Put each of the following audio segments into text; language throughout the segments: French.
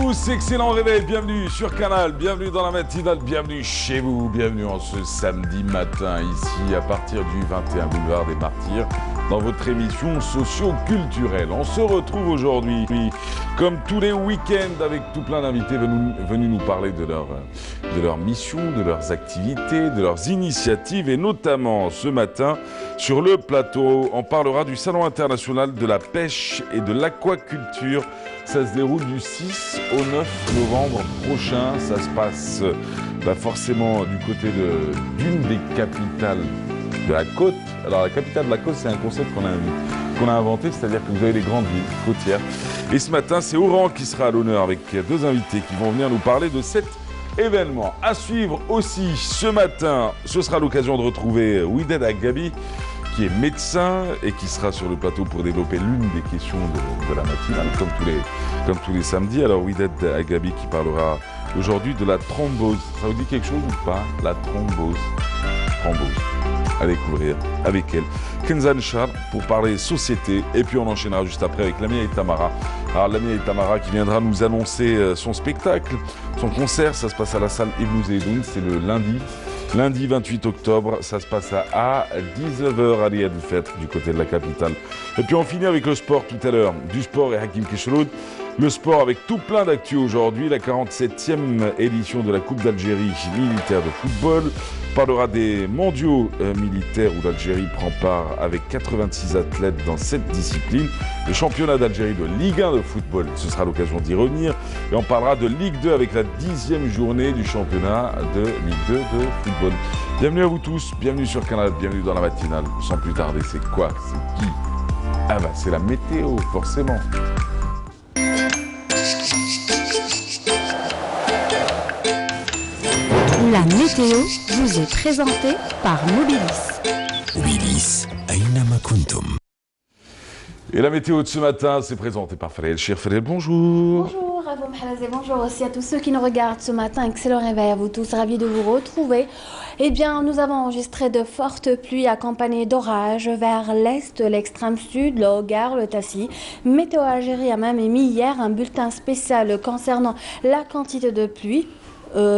tous, excellent réveil, bienvenue sur Canal, bienvenue dans la matinale, bienvenue chez vous, bienvenue en ce samedi matin ici à partir du 21 boulevard des Martyrs dans votre émission socio-culturelle. On se retrouve aujourd'hui, comme tous les week-ends, avec tout plein d'invités venus nous parler de leur mission, de leurs activités, de leurs initiatives et notamment ce matin sur le plateau, on parlera du Salon international de la pêche et de l'aquaculture. Ça se déroule du 6 au 9 novembre prochain. Ça se passe forcément du côté d'une des capitales de la côte. Alors la capitale de la côte, c'est un concept qu'on a inventé, c'est-à-dire que vous avez les grandes villes côtières. Et ce matin, c'est Oran qui sera à l'honneur avec deux invités qui vont venir nous parler de cet événement. À suivre aussi ce matin, ce sera l'occasion de retrouver Widad Agabi, qui est médecin et qui sera sur le plateau pour développer l'une des questions de la matinale, comme tous les samedis. Alors Widad Agabi qui parlera aujourd'hui de la thrombose. Ça vous dit quelque chose ou pas? La thrombose. À découvrir avec elle. Kenzan Char pour parler société. Et puis on enchaînera juste après avec Lamia et Tamara. Alors Lamia et Tamara qui viendra nous annoncer son spectacle, son concert. Ça se passe à la salle Ibn Zeydoun. C'est le lundi 28 octobre. Ça se passe à 19h à Riyad El-Fêtre du côté de la capitale. Et puis on finit avec le sport tout à l'heure. Du sport et Hakim Keshroud. Le sport avec tout plein d'actu aujourd'hui. La 47e édition de la Coupe d'Algérie militaire de football. On parlera des mondiaux militaires où l'Algérie prend part avec 86 athlètes dans 7 disciplines. Le championnat d'Algérie de Ligue 1 de football, ce sera l'occasion d'y revenir. Et on parlera de Ligue 2 avec la 10e journée du championnat de Ligue 2 de football. Bienvenue à vous tous, bienvenue sur Canal, bienvenue dans la matinale. Sans plus tarder, c'est quoi? C'est qui? Ah bah c'est la météo, forcément. La météo vous est présentée par Mobilis. Mobilis, Aynama Kuntum. Et la météo de ce matin, c'est présenté par Frédéric Chir. Frédéric, bonjour. Bonjour à vous, Mhalazé. Bonjour aussi à tous ceux qui nous regardent ce matin. Excellent réveil à vous tous, ravis de vous retrouver. Eh bien, nous avons enregistré de fortes pluies accompagnées d'orages vers l'est, l'extrême sud, le Hogar, le Tassi. Météo Algérie a même émis hier un bulletin spécial concernant la quantité de pluie.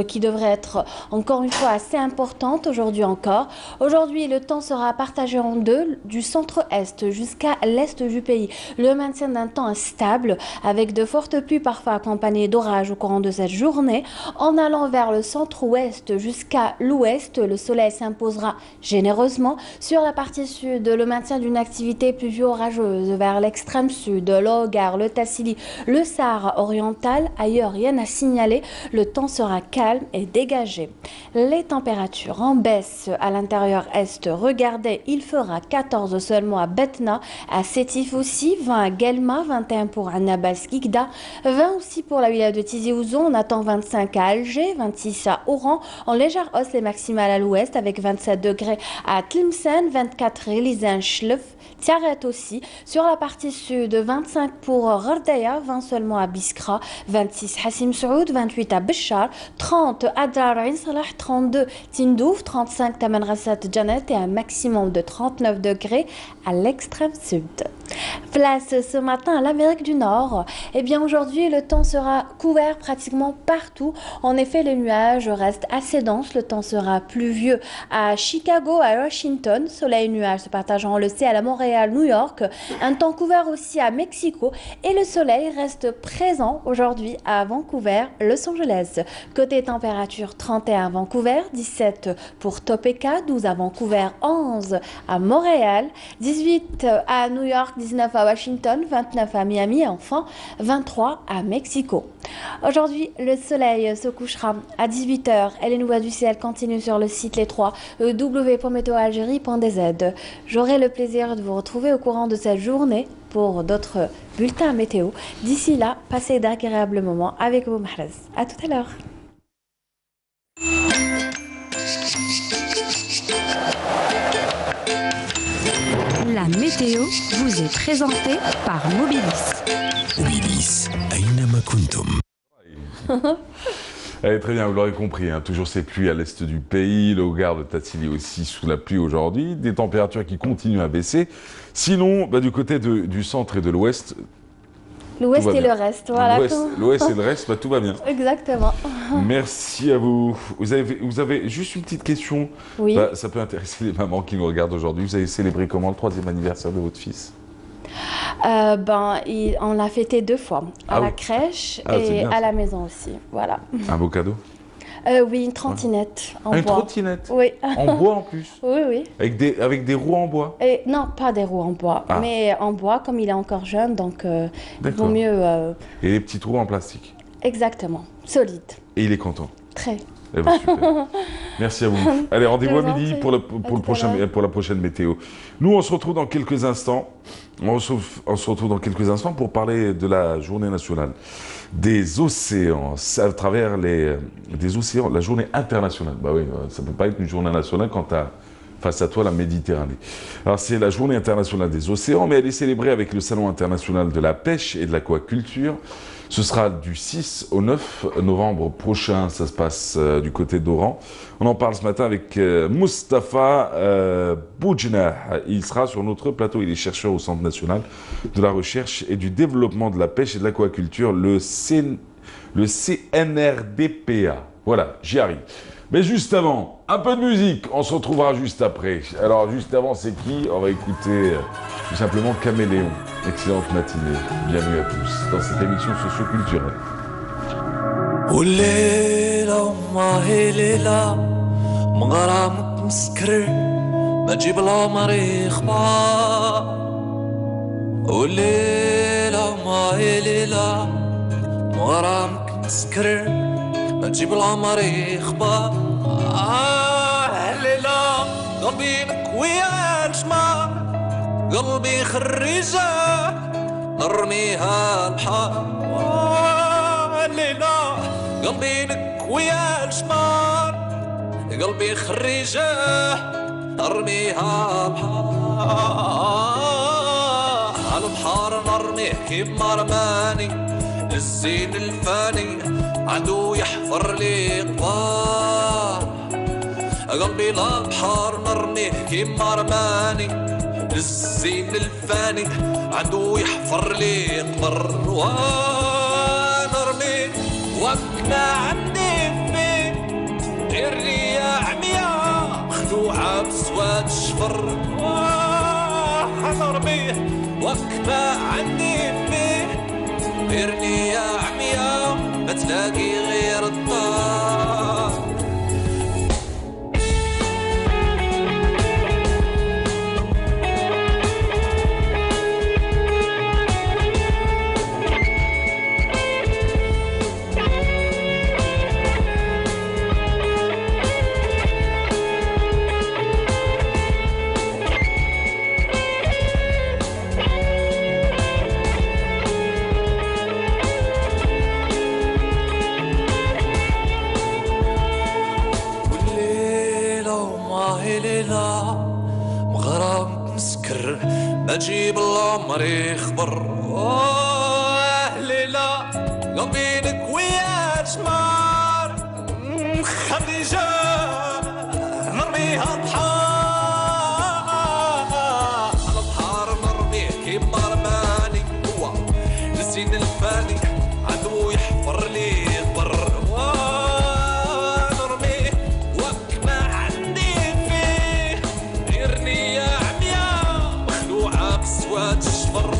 Qui devrait être encore une fois assez importante aujourd'hui encore. Aujourd'hui, le temps sera partagé en deux, du centre-est jusqu'à l'est du pays. Le maintien d'un temps stable avec de fortes pluies parfois accompagnées d'orages au courant de cette journée. En allant vers le centre-ouest jusqu'à l'ouest, le soleil s'imposera généreusement. Sur la partie sud, le maintien d'une activité pluvio-orageuse vers l'extrême sud, le Hogar, le Tassili, le Sahara oriental. Ailleurs, rien à signaler. Le temps sera calme et dégagé. Les températures en baisse à l'intérieur est. Regardez, il fera 14 seulement à Betna, à Sétif aussi, 20 à Guelma, 21 pour Annabas Gigda, 20 aussi pour la wilaya de Tizi Ouzou. On attend 25 à Alger, 26 à Oran, en légère hausse les maximales à l'ouest avec 27 degrés à Tlemcen, 24 Elizan Schlef, Tiaret aussi. Sur la partie sud, 25 pour Ghardaya, 20 seulement à Biskra, 26 Hassim Saoud, 28 à Béchar, 30 Adrar Ain Salah, 32 Tindouf, 35 Taman Rassat Janet et un maximum de 39 degrés à l'extrême sud. Place ce matin à l'Amérique du Nord. Eh bien aujourd'hui, le temps sera couvert pratiquement partout. En effet, les nuages restent assez denses. Le temps sera pluvieux à Chicago, à Washington. Soleil et nuages se partageront le ciel à Montréal, New York. Un temps couvert aussi à Mexico. Et le soleil reste présent aujourd'hui à Vancouver, Los Angeles. Côté température, 31 à Vancouver, 17 pour Topeka, 12 à Vancouver, 11 à Montréal, 18 à New York, 19 à Washington, 29 à Miami et enfin 23 à Mexico. Aujourd'hui, le soleil se couchera à 18h et les nouvelles du ciel continuent sur le site les 3 www.meteoalgerie.dz. J'aurai le plaisir de vous retrouver au courant de cette journée pour d'autres bulletins météo. D'ici là, passez d'agréables moments avec vous, Mahrez. À tout à l'heure. La météo vous est présentée par Mobilis. Mobilis, Aynama Kuntum. Allez, très bien, vous l'aurez compris, hein, toujours ces pluies à l'est du pays, le Hogar de Tassili aussi sous la pluie aujourd'hui, des températures qui continuent à baisser. Sinon, du côté du centre et de l'ouest, L'Ouest Tout va et bien. le reste, voilà. L'Ouest et le reste, bah, tout va bien. Exactement. Merci à vous. Vous avez juste une petite question. Oui. Bah, ça peut intéresser les mamans qui nous regardent aujourd'hui. Vous avez célébré comment le 3e anniversaire de votre fils? On l'a fêté 2 fois, à Ah la oui. crèche Ah, c'est et bien, à ça. la maison aussi. Voilà. Un beau cadeau? Oui, une trottinette en Une bois. trottinette? Oui. En bois en plus? Oui, oui. Avec des roues en bois? Et non, pas des roues en bois, Ah. mais en bois, comme il est encore jeune, donc il D'accord. vaut mieux. Et les petits trous en plastique? Exactement. Solide. Et il est content? Très. Eh ben, super. Merci à vous. Allez, rendez-vous à Je vous en midi prie. pour À tout à l'heure. pour la prochaine météo. Nous, on se retrouve dans quelques instants. On se retrouve dans quelques instants pour parler de la journée nationale des océans, à travers des océans, la journée internationale. Bah oui, ça ne peut pas être une journée nationale quand tu as face à toi la Méditerranée. Alors c'est la journée internationale des océans, mais elle est célébrée avec le Salon international de la pêche et de l'aquaculture. Ce sera du 6 au 9 novembre prochain, ça se passe du côté d'Oran. On en parle ce matin avec Mustapha Boujna. Il sera sur notre plateau, il est chercheur au Centre national de la recherche et du développement de la pêche et de l'aquaculture, le CNRDPA. Voilà, j'y arrive. Mais juste avant, un peu de musique, on se retrouvera juste après. Alors juste avant, c'est qui? On va écouter tout simplement Caméléon. Excellente matinée, bienvenue à tous dans cette émission socio-culturelle. والليلة وما هي ليلة مغرامك مسكر ما تجيب العمر يخبار والليلة وما هي ليلة مغرامك مسكر ما تجيب العمر يخبار الليلة قلبي مكوي الجمار قلبي خريجة نرميها البحر الليلة قلبي نكوي الجمار قلبي خريجة نرميها على البحر نرميه كيما رماني للزين الفاني عدو يحفر لي قبار قلبي للبحر نرميه كيما رماني للزين الفاني عدو يحفر لي قبر ونرميه وكنا عندي فيه غيري يا عمياء مخدوعة بسواد الشفر نرميه وكنا عندي فيه غيرني يا عمياء ما تلاقي غير الدار مغرام مسكر ما تجيب العمر يخبر ليلة قلبي نكوي جمار خديجة نرميها بحار على البحر نرميه كيما رماني هو للزين الفاني عدو يحفر لي قبر الشفر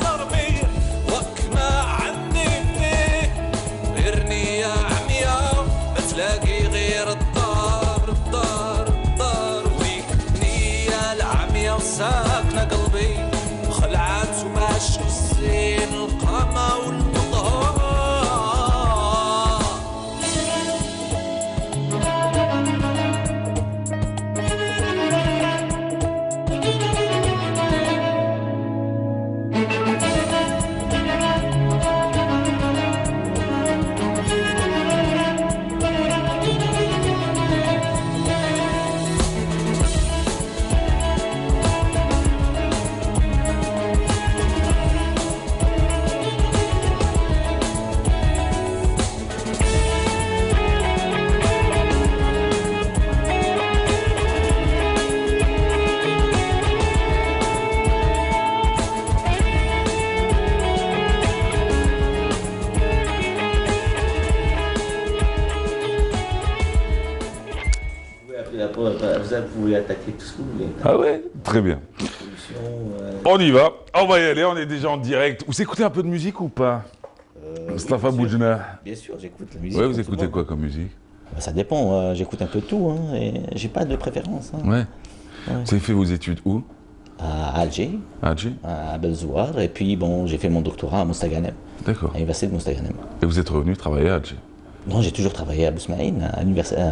نرميه وكما عندي فيه vous pouvez attaquer tout ce que vous voulez. Ah ouais, très bien. On y va, on va y aller, on est déjà en direct. Vous écoutez un peu de musique ou pas, Mustapha Boujna? Bien sûr, j'écoute la musique. Ouais, vous écoutez quoi comme musique? Ça dépend, j'écoute un peu tout, hein, et j'ai pas de préférence. Hein. Ouais. Vous avez fait vos études où? À Alger, À Alger? à Belzouar, et puis bon, j'ai fait mon doctorat à Mostaganem, D'accord. à l'université de Mostaganem. Et vous êtes revenu travailler à Alger? Non, j'ai toujours travaillé à Bousmaïn,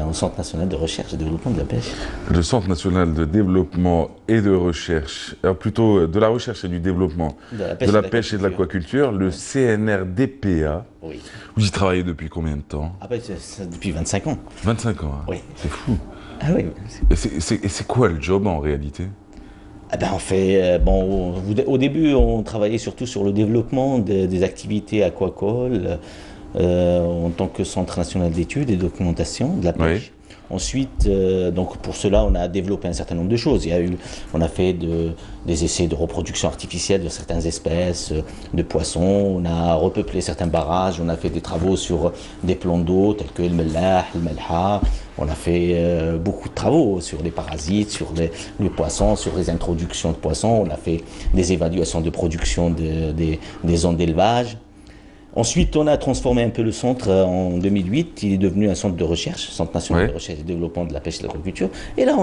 au Centre national de recherche et développement de la pêche. Le Centre national de développement et de recherche, plutôt de la recherche et du développement, de la pêche et de l'aquaculture, le CNRDPA. Oui. Vous y travaillez depuis combien de temps? Ah ben, c'est depuis 25 ans. 25 ans, hein. Oui. C'est fou. Ah oui. Et c'est quoi le job en réalité? Ah ben, on fait, au début, on travaillait surtout sur le développement des activités aquacoles, en tant que Centre national d'études et de documentation de la pêche. Oui. Ensuite, donc pour cela, on a développé un certain nombre de choses. On a fait des essais de reproduction artificielle de certaines espèces de poissons. On a repeuplé certains barrages. On a fait des travaux sur des plans d'eau tels que le Mellah, le Melha. On a fait beaucoup de travaux sur les parasites, sur les poissons, sur les introductions de poissons. On a fait des évaluations de production des zones d'élevage. Ensuite, on a transformé un peu le centre en 2008. Il est devenu un centre de recherche, Centre national de recherche et de développement de la pêche et de l'aquaculture. Et là,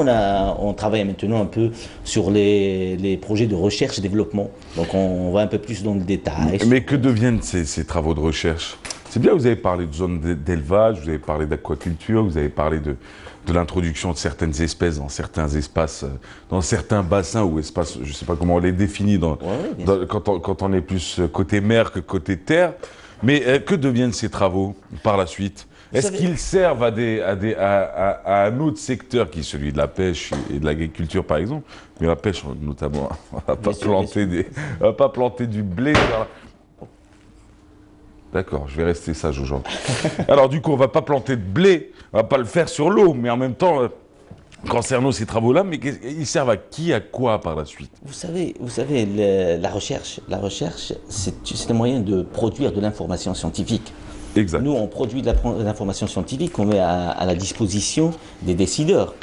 on travaille maintenant un peu sur les projets de recherche et développement. Donc, on va un peu plus dans le détail. Mais que deviennent ces travaux de recherche? C'est bien, vous avez parlé de zones d'élevage, vous avez parlé d'aquaculture, vous avez parlé de l'introduction de certaines espèces dans certains espaces, dans certains bassins ou espaces, je ne sais pas comment on les définit, quand on est plus côté mer que côté terre. Mais que deviennent ces travaux par la suite? Est-ce qu'ils servent à un autre secteur qui est celui de la pêche et de l'agriculture par exemple? Mais la pêche notamment, on va pas planter du blé. D'accord, je vais rester sage aujourd'hui. Alors du coup, on ne va pas planter de blé, on ne va pas le faire sur l'eau, mais en même temps, concernant ces travaux-là, mais ils servent à qui, à quoi par la suite? Vous savez, la recherche, c'est un moyen de produire de l'information scientifique. Exact. Nous, on produit de l'information scientifique qu'on met à la disposition des décideurs.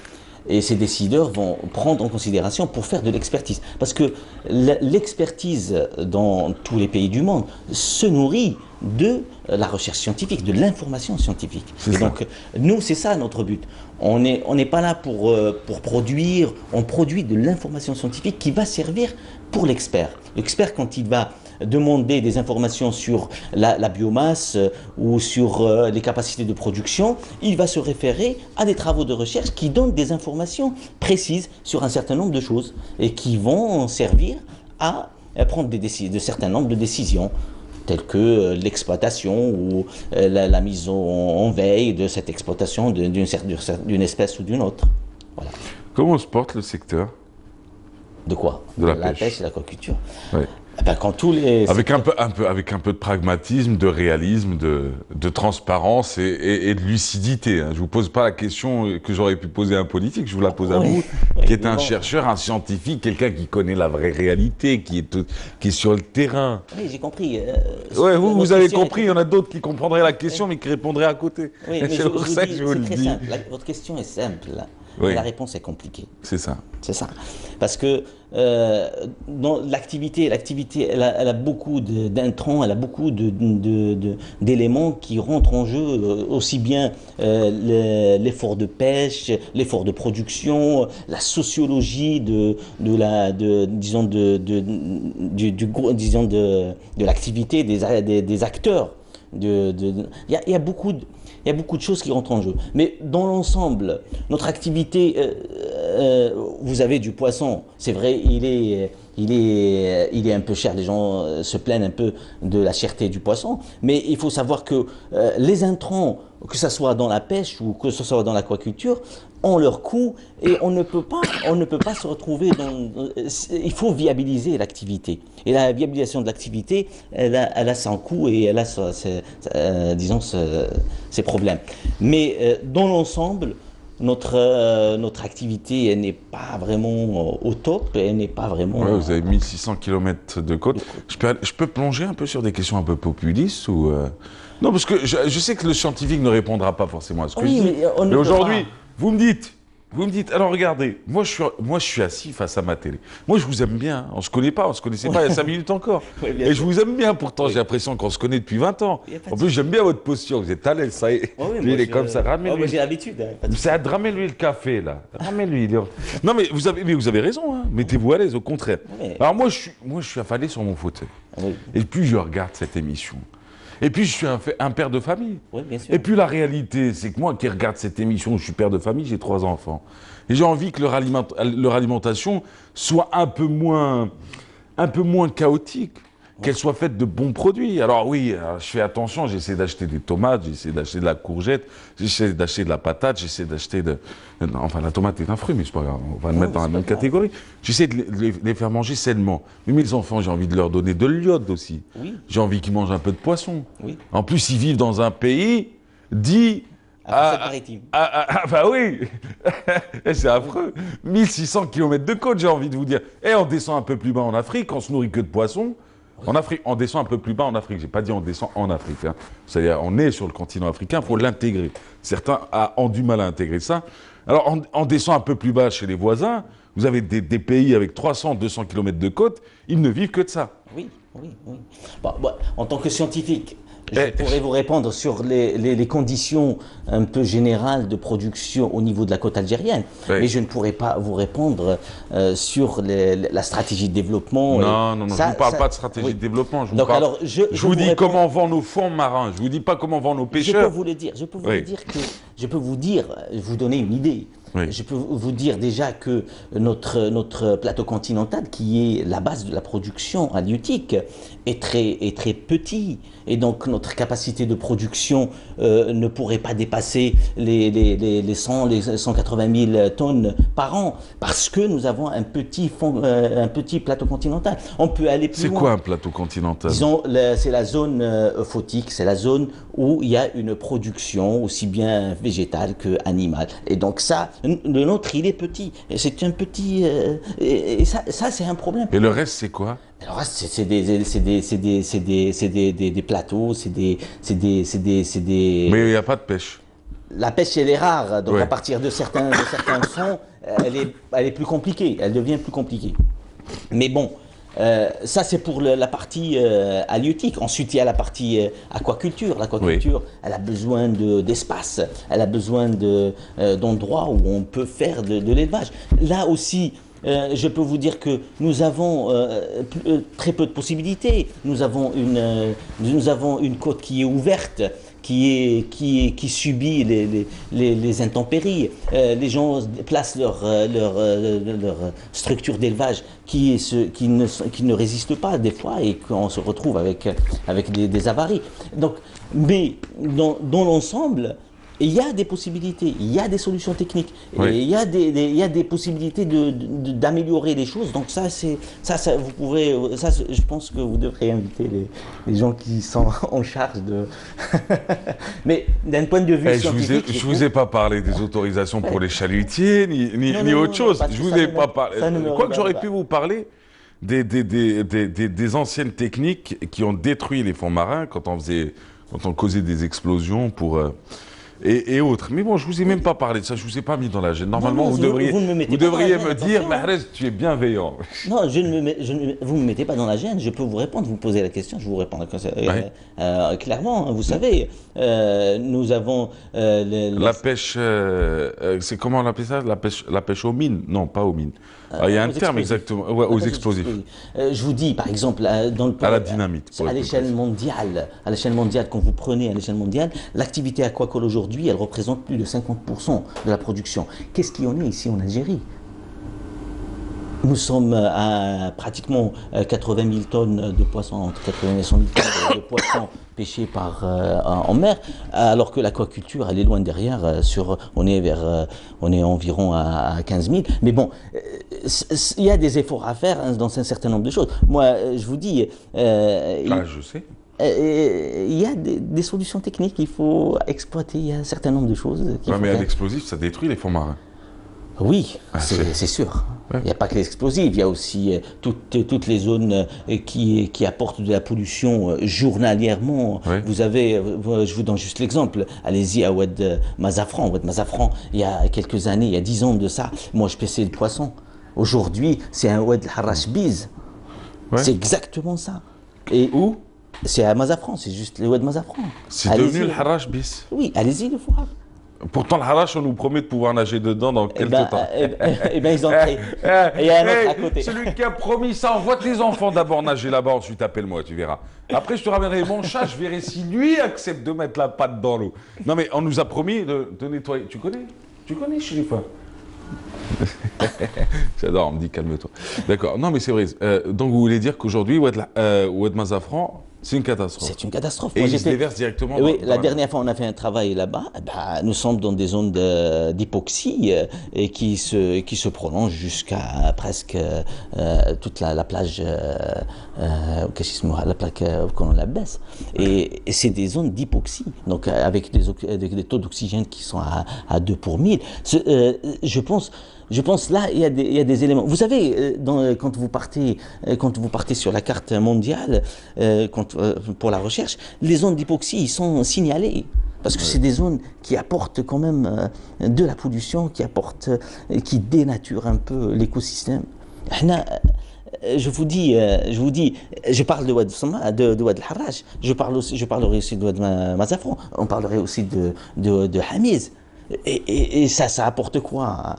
Et ces décideurs vont prendre en considération pour faire de l'expertise. Parce que l'expertise dans tous les pays du monde se nourrit de la recherche scientifique, de l'information scientifique. Et donc, nous, c'est ça notre but. On n'est pas là pour produire, on produit de l'information scientifique qui va servir pour l'expert. L'expert, quand il va demander des informations sur la biomasse ou sur les capacités de production, il va se référer à des travaux de recherche qui donnent des informations précises sur un certain nombre de choses et qui vont servir à prendre de certain nombre de décisions telles que l'exploitation ou la mise en veille de cette exploitation d'une espèce ou d'une autre. Voilà. Comment se porte le secteur? De quoi? De la pêche et l'aquaculture. Oui. Ben, quand tous les... Avec un peu de pragmatisme, de réalisme, de transparence et de lucidité. Hein. Je ne vous pose pas la question que j'aurais pu poser à un politique, je vous la pose à vous, qui est un chercheur, un scientifique, quelqu'un qui connaît la vraie réalité, qui est sur le terrain. Oui, j'ai compris. Vous avez compris, il y en a d'autres qui comprendraient la question, mais qui répondraient à côté. Oui, mais c'est pour ça que je vous le dis. Votre question est simple, oui. Mais la réponse est compliquée. C'est ça. C'est ça. Parce que dans l'activité, elle a beaucoup d'intrants, elle a beaucoup d'éléments qui rentrent en jeu, aussi bien l'effort de pêche, l'effort de production, la sociologie de l'activité des acteurs. Il y a beaucoup de choses qui rentrent en jeu. Mais dans l'ensemble, notre activité, vous avez du poisson. C'est vrai, il est un peu cher. Les gens se plaignent un peu de la cherté du poisson. Mais il faut savoir que les intrants, que ce soit dans la pêche ou que ce soit dans l'aquaculture, ont leur coût et on ne peut pas se retrouver il faut viabiliser l'activité. Et la viabilisation de l'activité, elle a son coût et elle a ses problèmes. Mais dans l'ensemble, notre activité, elle n'est pas vraiment au top, elle n'est pas vraiment... Ouais, vous avez 1600 km de côte. Je peux plonger un peu sur des questions un peu populistes ou Non, parce que je sais que le scientifique ne répondra pas forcément à ce que je dis. Mais aujourd'hui, vous me dites, Vous me dites, alors regardez, moi je suis assis face à ma télé. Moi je vous aime bien, hein. On se connaît pas, on se connaissait pas il y a 5 minutes encore. Oui, bien Et je sûr. vous aime bien pourtant, j'ai l'impression qu'on se connaît depuis 20 ans. Il y a pas de En plus j'aime bien votre posture, vous êtes à l'aise, ça y est. Oh oui, Lui moi, il est je- comme ça, Oh, moi, ramène-lui. j'ai l'habitude. Hein, pas de- Ramène-lui le café là, ramène-lui. Non mais vous avez raison, hein. Mettez-vous à l'aise, au contraire. Ouais. Alors moi je suis affalé sur mon fauteuil. Oui, Et puis je regarde cette émission. Et puis je suis un père de famille. oui, bien sûr. Et puis la réalité, c'est que moi qui regarde cette émission, je suis père de famille, j'ai 3 enfants. Et j'ai envie que leur alimentation soit un peu moins chaotique, qu'elle soit faite de bons produits. Alors oui, je fais attention, j'essaie d'acheter des tomates, j'essaie d'acheter de la courgette, j'essaie d'acheter de la patate, j'essaie d'acheter de... Non, enfin, la tomate est un fruit, mais c'est pas grave, on va le mettre dans la même catégorie. J'essaie de les faire manger sainement. Mais mes enfants, j'ai envie de leur donner de l'iode aussi. Oui. J'ai envie qu'ils mangent un peu de poisson. Oui. En plus, ils vivent dans un pays dit... Ah, c'est maritime. Bah oui. C'est affreux. 1600 km de côte, j'ai envie de vous dire. Et on descend un peu plus bas en Afrique, on se nourrit que de poissons. En Afrique, on descend un peu plus bas en Afrique. J'ai pas dit on descend en Afrique, hein. C'est-à-dire, on est sur le continent africain, il faut l'intégrer. Certains ont du mal à intégrer ça. Alors, on descend un peu plus bas chez les voisins. Vous avez des pays avec 300, 200 km de côte, ils ne vivent que de ça. Oui, oui, oui. Bon, en tant que scientifique, je Eh, pourrais vous répondre sur les conditions un peu générales de production au niveau de la côte algérienne, Oui. mais je ne pourrais pas vous répondre sur la stratégie de développement. Non, je Ça- ne vous parle ça- pas de stratégie oui. de développement. Je vous, Donc, parle, alors, je vous vous dis réponds- comment on vend nos fonds marins. Je vous dis pas comment on vend nos Je peux pêcheurs. vous le dire, je peux vous Oui. le dire que, je peux vous dire, vous donner une idée. Oui. Je peux vous dire déjà que notre plateau continental, qui est la base de la production halieutique, est très petit. Et donc notre capacité de production ne pourrait pas dépasser les 100, les 180 000 tonnes par an, parce que nous avons un petit plateau continental. On peut aller plus C'est loin. quoi un plateau continental? Disons, c'est la zone photique, c'est la zone où il y a une production aussi bien végétale que animale. Et donc ça, le nôtre, il est petit. Et c'est un petit... et ça c'est un problème. Et le reste, c'est quoi? Alors c'est des plateaux, c'est des... Mais il n'y a pas de pêche. La pêche, elle est rare, donc Ouais. à partir de certains fonds, elle est plus compliquée, elle devient plus compliquée. Mais bon, ça c'est pour la partie halieutique. Ensuite, il y a la partie aquaculture. L'aquaculture, elle a besoin d'espace, elle a besoin d'endroits où on peut faire de l'élevage. Là aussi, je peux vous dire que nous avons très peu de possibilités. Nous avons une côte qui est ouverte, qui subit les intempéries. Les gens placent leur structure d'élevage qui ne résiste pas des fois, et qu'on se retrouve avec des avaries. Donc, mais dans l'ensemble, il y a des possibilités, il y a des solutions techniques, Oui. et il y a des possibilités d'améliorer les choses. Donc ça, vous pourrez, je pense que vous devrez inviter les gens qui sont en charge de. Mais d'un point de vue Eh, scientifique, je vous ai pas parlé des autorisations pour les chalutiers, ni Non, autre chose. parce que Je vous ça ai ne pas me- parlé. ça ne me Quoique j'aurais regarde pu pas. vous parler des anciennes techniques qui ont détruit les fonds marins quand on causait des explosions et autres. Mais bon, je vous ai même pas parlé de ça, je vous ai pas mis dans la gêne. Normalement, non, vous vous devriez, ne me mettez vous pas dans la devriez gêne, me dire, attention. Mahrez, tu es bienveillant. Non, vous ne me mettez pas dans la gêne, je peux vous répondre, vous posez la question, je vous réponds Ouais. clairement, hein, vous savez, nous avons La pêche, c'est comment on appelle ça? La pêche aux mines? Non, pas aux mines. Ah, il y a un aux terme explosifs. exactement, ouais, aux Pas explosifs. Je vous dis, par exemple, dans le À la dynamite, pour à être plus l'échelle précis. mondiale, quand vous prenez à l'échelle mondiale, l'activité aquacole aujourd'hui, elle représente plus de 50% de la production. Qu'est-ce qu'il y en a ici en Algérie? Nous sommes à pratiquement 80 000 tonnes de poissons, entre 80 et 100 000 tonnes de poissons pêchés en mer, alors que l'aquaculture, elle est loin derrière. On est environ à 15 000. Mais bon, il y a des efforts à faire, hein, dans un certain nombre de choses. Moi, je vous dis, Ah, je sais. il y a des solutions techniques qu'il faut exploiter. Il y a un certain nombre de choses qu'il Ouais, faut mais faire. l'explosif, ça détruit les fonds marins. Oui, Ah, c'est sûr. Ouais. Il n'y a pas que les explosifs, il y a aussi toutes les zones qui apportent de la pollution journalièrement. Ouais. Vous avez, je vous donne juste l'exemple, allez-y à Oued Mazafran. Oued Mazafran, il y a quelques années, il y a 10 ans de ça, moi je pêchais le poisson. Aujourd'hui, c'est un Oued Harrach Biz. Ouais. C'est exactement ça. Et où? C'est à Mazafran, c'est juste le Oued Mazafran. C'est Allez-y. devenu le Harrach bis. Oui, allez-y le voir. Pourtant, le Harrach, on nous promet de pouvoir nager dedans dans quelques temps. Ils ont créé. Et il y a un autre à côté. Celui qui a promis ça, envoie tes enfants d'abord nager là-bas, ensuite appelle-moi, tu verras. Après, je te ramènerai mon chat, je verrai si lui accepte de mettre la patte dans l'eau. Non, mais on nous a promis de nettoyer. Tu connais, Chérifa? J'adore, on me dit calme-toi. D'accord, non, mais c'est vrai. Donc, vous voulez dire qu'aujourd'hui, Oued Mazafran, c'est une catastrophe. C'est une catastrophe. Et Moi, il se j'étais- déverse directement Oui, dans la la dernière fois, on a fait un travail là-bas. Nous sommes dans des zones d'hypoxie et qui se prolongent jusqu'à presque toute la plage, la plaque qu'on la baisse. Et c'est des zones d'hypoxie, donc avec des taux d'oxygène qui sont à 2 pour 1000. Je pense là, il y a des éléments. Vous savez, quand vous partez sur la carte mondiale pour la recherche, les zones d'hypoxie sont signalées. Parce que c'est des zones qui apportent quand même de la pollution, qui dénaturent un peu l'écosystème. Je vous dis, je parle de Oued Sama, de Oued Harrach, je parlerai aussi de Oued Mazafran, on parlerait aussi de Hamiz. Et ça apporte quoi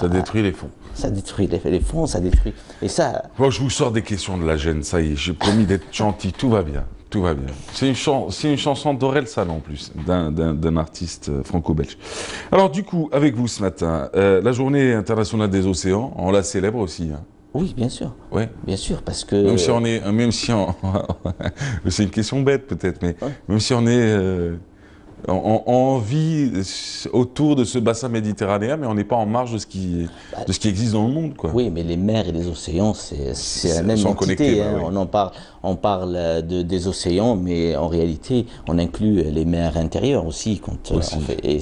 Ça détruit les fonds. Ça détruit les fonds, ça détruit. Et ça. Bon, je vous sors des questions de la gêne, ça y est, j'ai promis d'être gentil, tout va bien. Tout va bien. C'est une chanson d'Aurel San en plus, d'un artiste franco-belge. Alors du coup, avec vous ce matin, la journée internationale des océans, on la célèbre aussi. Hein. Oui, bien sûr. Ouais. Bien sûr, parce que. C'est une question bête peut-être, mais même si on est on vit autour de ce bassin méditerranéen, mais on n'est pas en marge de ce qui existe dans le monde, quoi. Oui, mais les mers et les océans, c'est la même sont entité. connectés, Hein. oui. On parle des océans, mais en réalité, on inclut les mers intérieures aussi. Aussi. Et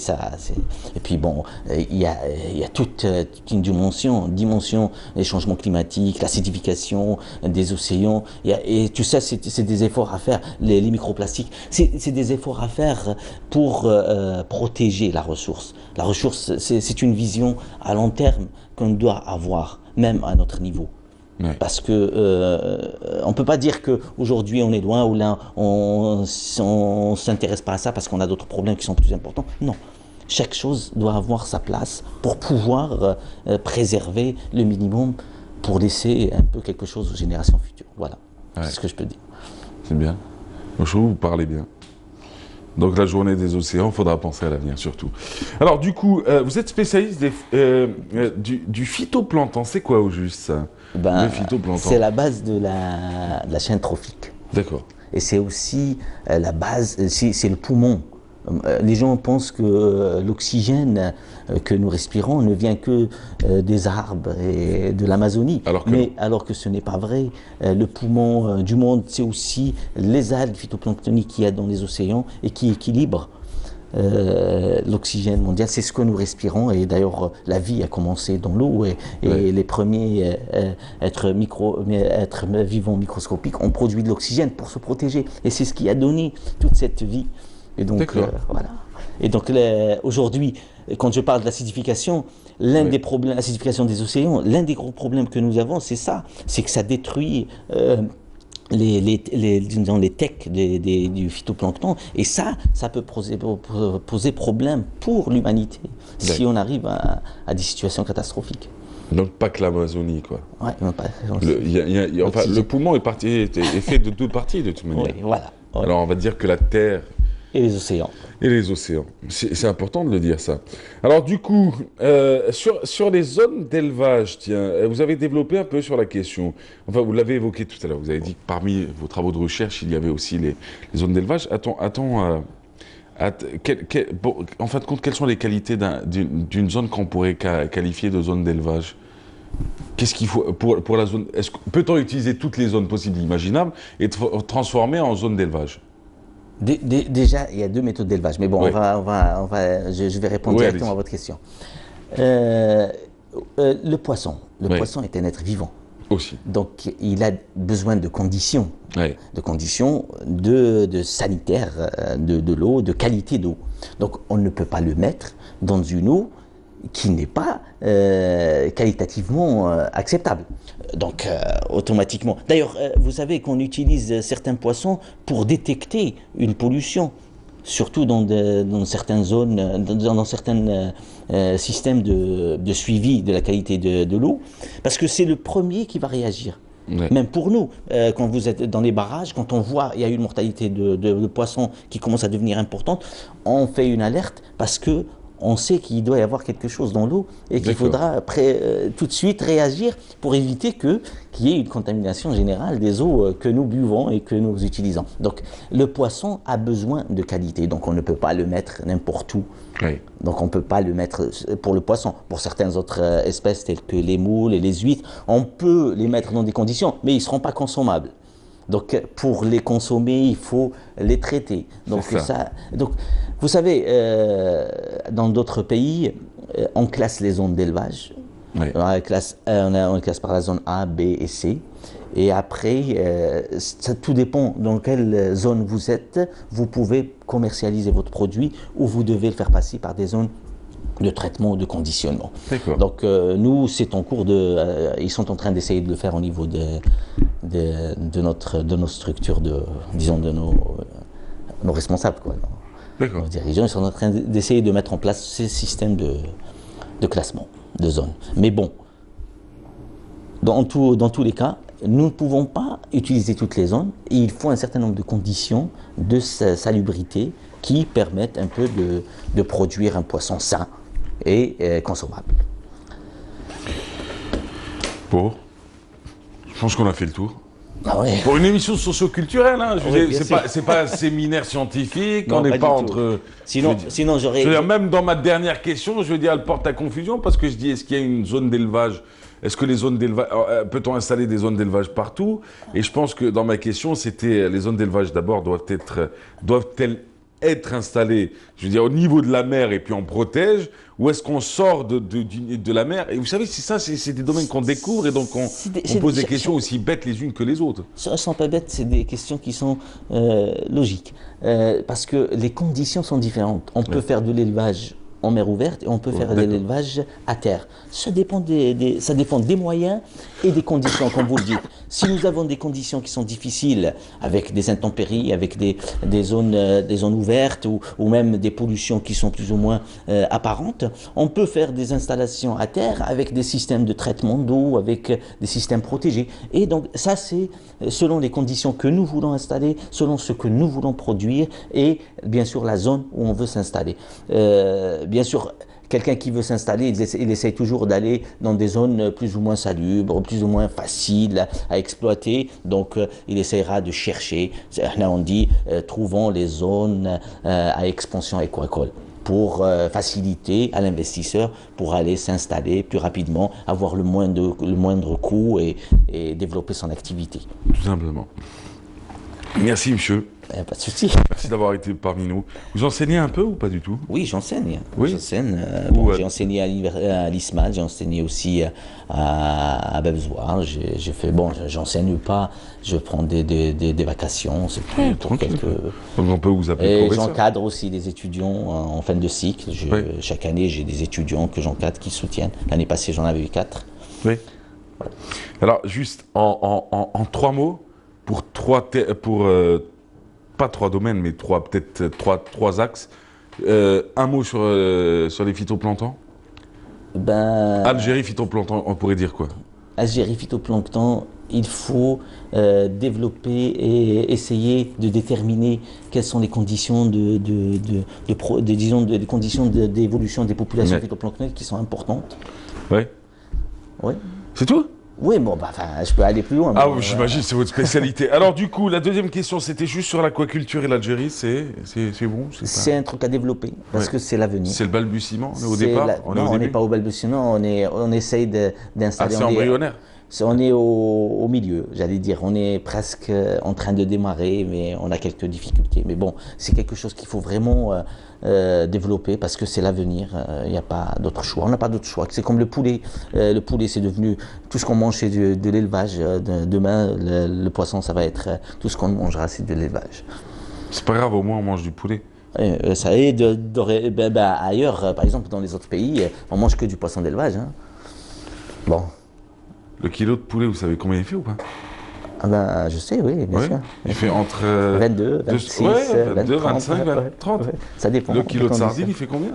puis bon, il y a toute une dimension, des changements climatiques, l'acidification des océans. Et tout ça, c'est des efforts à faire. Les microplastiques, c'est des efforts à faire pour protéger la ressource. La ressource, c'est une vision à long terme qu'on doit avoir, même à notre niveau. Ouais. Parce que on peut pas dire qu'aujourd'hui on est loin ou là on s'intéresse pas à ça parce qu'on a d'autres problèmes qui sont plus importants. Non. Chaque chose doit avoir sa place pour pouvoir préserver le minimum pour laisser un peu quelque chose aux générations futures. Voilà. Ouais. C'est ce que je peux dire. C'est bien. Moi, je trouve que vous parlez bien. Donc la journée des océans, il faudra penser à l'avenir surtout. Alors du coup, vous êtes spécialiste du phytoplancton. C'est quoi au juste ça? Le phytoplancton. C'est la base de la chaîne trophique. D'accord. Et c'est aussi la base, c'est le poumon. Les gens pensent que l'oxygène que nous respirons ne vient que des arbres et de l'Amazonie. Alors que ce n'est pas vrai. Le poumon du monde, c'est aussi les algues phytoplanctoniques qu'il y a dans les océans et qui équilibrent l'oxygène mondial. C'est ce que nous respirons. Et d'ailleurs, la vie a commencé dans l'eau et les premiers êtres vivants microscopiques ont produit de l'oxygène pour se protéger. Et c'est ce qui a donné toute cette vie. Et donc, voilà. Et donc, aujourd'hui, quand je parle de l'acidification, des problèmes, l'acidification des océans, l'un des gros problèmes que nous avons, c'est ça. C'est que ça détruit les tecs du phytoplancton. Et ça peut poser problème pour l'humanité si on arrive à des situations catastrophiques. Donc pas que l'Amazonie, quoi. Ouais, non, pas. Le poumon est fait de deux parties, de toute manière. Oui, voilà. Ouais. Alors on va dire que la Terre... Et les océans. Et les océans. C'est important de le dire, ça. Alors, du coup, sur les zones d'élevage, tiens, vous avez développé un peu sur la question. Enfin, vous l'avez évoqué tout à l'heure. Vous avez dit que parmi vos travaux de recherche, il y avait aussi les zones d'élevage. En fin de compte, quelles sont les qualités d'une zone qu'on pourrait qualifier de zone d'élevage? Qu'est-ce qu'il faut pour la zone? Peut-on utiliser toutes les zones possibles et imaginables et transformer en zone d'élevage? Déjà, il y a deux méthodes d'élevage, mais bon, oui. je vais répondre directement à votre question. Le poisson. Le Oui. poisson est un être vivant. Aussi. Donc, il a besoin de conditions. Oui. De conditions de sanitaires, de l'eau, de qualité d'eau. Donc, on ne peut pas le mettre dans une eau qui n'est pas qualitativement acceptable. Donc, automatiquement. D'ailleurs, vous savez qu'on utilise certains poissons pour détecter une pollution, surtout dans certaines zones, dans certains systèmes de suivi de la qualité de l'eau, parce que c'est le premier qui va réagir. Ouais. Même pour nous, quand vous êtes dans les barrages, quand on voit il y a une mortalité de poissons qui commence à devenir importante, on fait une alerte parce que on sait qu'il doit y avoir quelque chose dans l'eau et qu'il D'accord. faudra tout de suite réagir pour éviter qu'il y ait une contamination générale des eaux que nous buvons et que nous utilisons. Donc le poisson a besoin de qualité, donc on ne peut pas le mettre n'importe où. Oui. Donc on ne peut pas le mettre pour le poisson. Pour certaines autres espèces telles que les moules et les huîtres, on peut les mettre dans des conditions, mais ils ne seront pas consommables. Donc pour les consommer, il faut les traiter. Donc, C'est ça. donc vous savez, dans d'autres pays, on classe les zones d'élevage. Oui. On les classe par la zone A, B et C. Et après, ça, tout dépend dans quelle zone vous êtes. Vous pouvez commercialiser votre produit ou vous devez le faire passer par des zones de traitement ou de conditionnement. D'accord. Donc nous, c'est en cours de... ils sont en train d'essayer de le faire au niveau de nos structures, disons de nos responsables, quoi. D'accord. Nos dirigeants, ils sont en train d'essayer de mettre en place ces systèmes de classement de zones. Mais bon, dans tous les cas, nous ne pouvons pas utiliser toutes les zones et il faut un certain nombre de conditions de salubrité qui permettent un peu de produire un poisson sain et consommable. Bon. Je pense qu'on a fait le tour. Ah ouais. Pour une émission socio-culturelle, hein, je veux Oui, dire, bien c'est pas un séminaire scientifique, Non, on n'est pas pas du tout. entre... Sinon, j'aurais... Je veux dire, même dans ma dernière question, je veux dire, elle porte à confusion parce que je dis, est-ce qu'il y a une zone d'élevage? Est-ce que les zones d'élevage, peut-on installer des zones d'élevage partout? Et je pense que dans ma question, c'était les zones d'élevage d'abord doivent-elles être installées, je veux dire, au niveau de la mer et puis on protège, ou est-ce qu'on sort de la mer? Et vous savez, c'est des domaines qu'on découvre et donc on pose des questions aussi bêtes les unes que les autres. Ce ne sont pas bêtes, c'est des questions qui sont logiques. Parce que les conditions sont différentes. On peut faire de l'élevage en mer ouverte et on peut faire de d'accord. l'élevage à terre. Ça dépend des moyens et des conditions, comme vous le dites. Si nous avons des conditions qui sont difficiles, avec des intempéries, avec des zones ouvertes ou même des pollutions qui sont plus ou moins apparentes, on peut faire des installations à terre avec des systèmes de traitement d'eau, avec des systèmes protégés. Et donc ça, c'est selon les conditions que nous voulons installer, selon ce que nous voulons produire et bien sûr la zone où on veut s'installer. Bien sûr, quelqu'un qui veut s'installer, il essaye toujours d'aller dans des zones plus ou moins salubres, plus ou moins faciles à exploiter. Donc, il essayera de chercher, là on dit, trouvons les zones à expansion aquacole pour faciliter à l'investisseur pour aller s'installer plus rapidement, avoir le moindre coût et développer son activité. Tout simplement. Merci, monsieur. Pas de souci. Merci d'avoir été parmi nous. Vous enseignez un peu ou pas du tout? Oui, j'enseigne. Oui. J'enseigne. Où, J'ai enseigné à l'ISMAD, j'ai enseigné aussi à Belzoir. J'enseigne pas, je prends des vacations. C'est pour tranquille. quelques... Donc on peut vous appeler Et professeur. j'encadre aussi des étudiants en fin de cycle. Oui. Chaque année, j'ai des étudiants que j'encadre qui soutiennent. L'année passée, j'en avais eu 4. Oui. Alors, juste en 3 mots, pas 3 domaines, mais peut-être trois axes. Un mot sur les phytoplanctons. Algérie, phytoplancton, on pourrait dire quoi? Algérie, phytoplancton, il faut développer et essayer de déterminer quelles sont les conditions des conditions d'évolution des populations phytoplanctoniques qui sont importantes. Ouais. Oui. C'est tout? Oui, je peux aller plus loin. Ah oui, j'imagine, c'est votre spécialité. Alors du coup, la deuxième question, c'était juste sur l'aquaculture et l'Algérie, c'est bon? C'est un truc à développer, parce que c'est l'avenir. C'est le balbutiement, on est au départ? Non, on n'est pas au balbutiement, on essaye d'installer... c'est embryonnaire? On est au milieu, j'allais dire. On est presque en train de démarrer, mais on a quelques difficultés. Mais bon, c'est quelque chose qu'il faut vraiment développer parce que c'est l'avenir. Il n'y a pas d'autre choix. On n'a pas d'autre choix. C'est comme le poulet. Le poulet, c'est devenu tout ce qu'on mange, c'est de l'élevage. Demain, le poisson, ça va être tout ce qu'on mangera, c'est de l'élevage. C'est pas grave, au moins on mange du poulet. Ça est, ailleurs, par exemple, dans les autres pays, on mange que du poisson d'élevage. Hein. Bon. Le kilo de poulet, vous savez combien il fait ou pas? Ah ben, je sais, oui, bien sûr. Il fait entre 22, 26, 22, 30, 25, 30. ouais. Ça dépend. Le kilo de des sardines, conditions. il fait combien?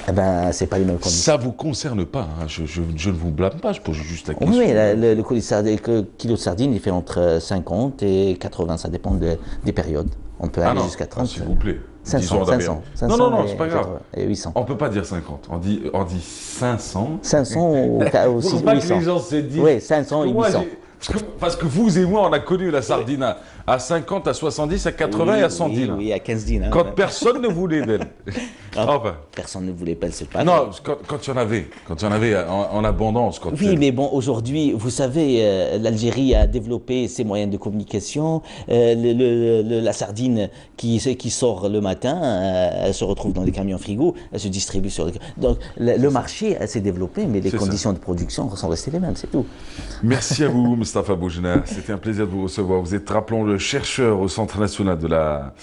Eh ben, c'est pas les mêmes conditions. Ça vous concerne pas, hein. Je ne vous blâme pas, je pose juste la question. Oui, le kilo de sardines, il fait entre 50 et 80, ça dépend des périodes. On peut aller jusqu'à 30. S'il vous plaît. 500, Disons 500, non, c'est pas grave. Et 800. On peut pas dire 50, on dit 500. 500 ou Faut pas que 800. les gens se disent. Oui, 500 et Moi, 800. parce que vous et moi, on a connu la sardine à 50, à 70, à 80 et à 100 dinars. Oui, à 15 dinars. Quand personne ne voulait d'elle. Enfin. Personne ne voulait pas, c'est pas Non, quand il y en avait en abondance. Oui, mais bon, aujourd'hui, vous savez, l'Algérie a développé ses moyens de communication. La sardine qui sort le matin, elle se retrouve dans les camions frigo, elle se distribue sur les... Donc, le marché s'est développé, mais les conditions de production sont restées les mêmes, c'est tout. Merci à vous, Mustapha Boujna. C'était un plaisir de vous recevoir. Vous êtes, rappelons-le, chercheur au Centre national de la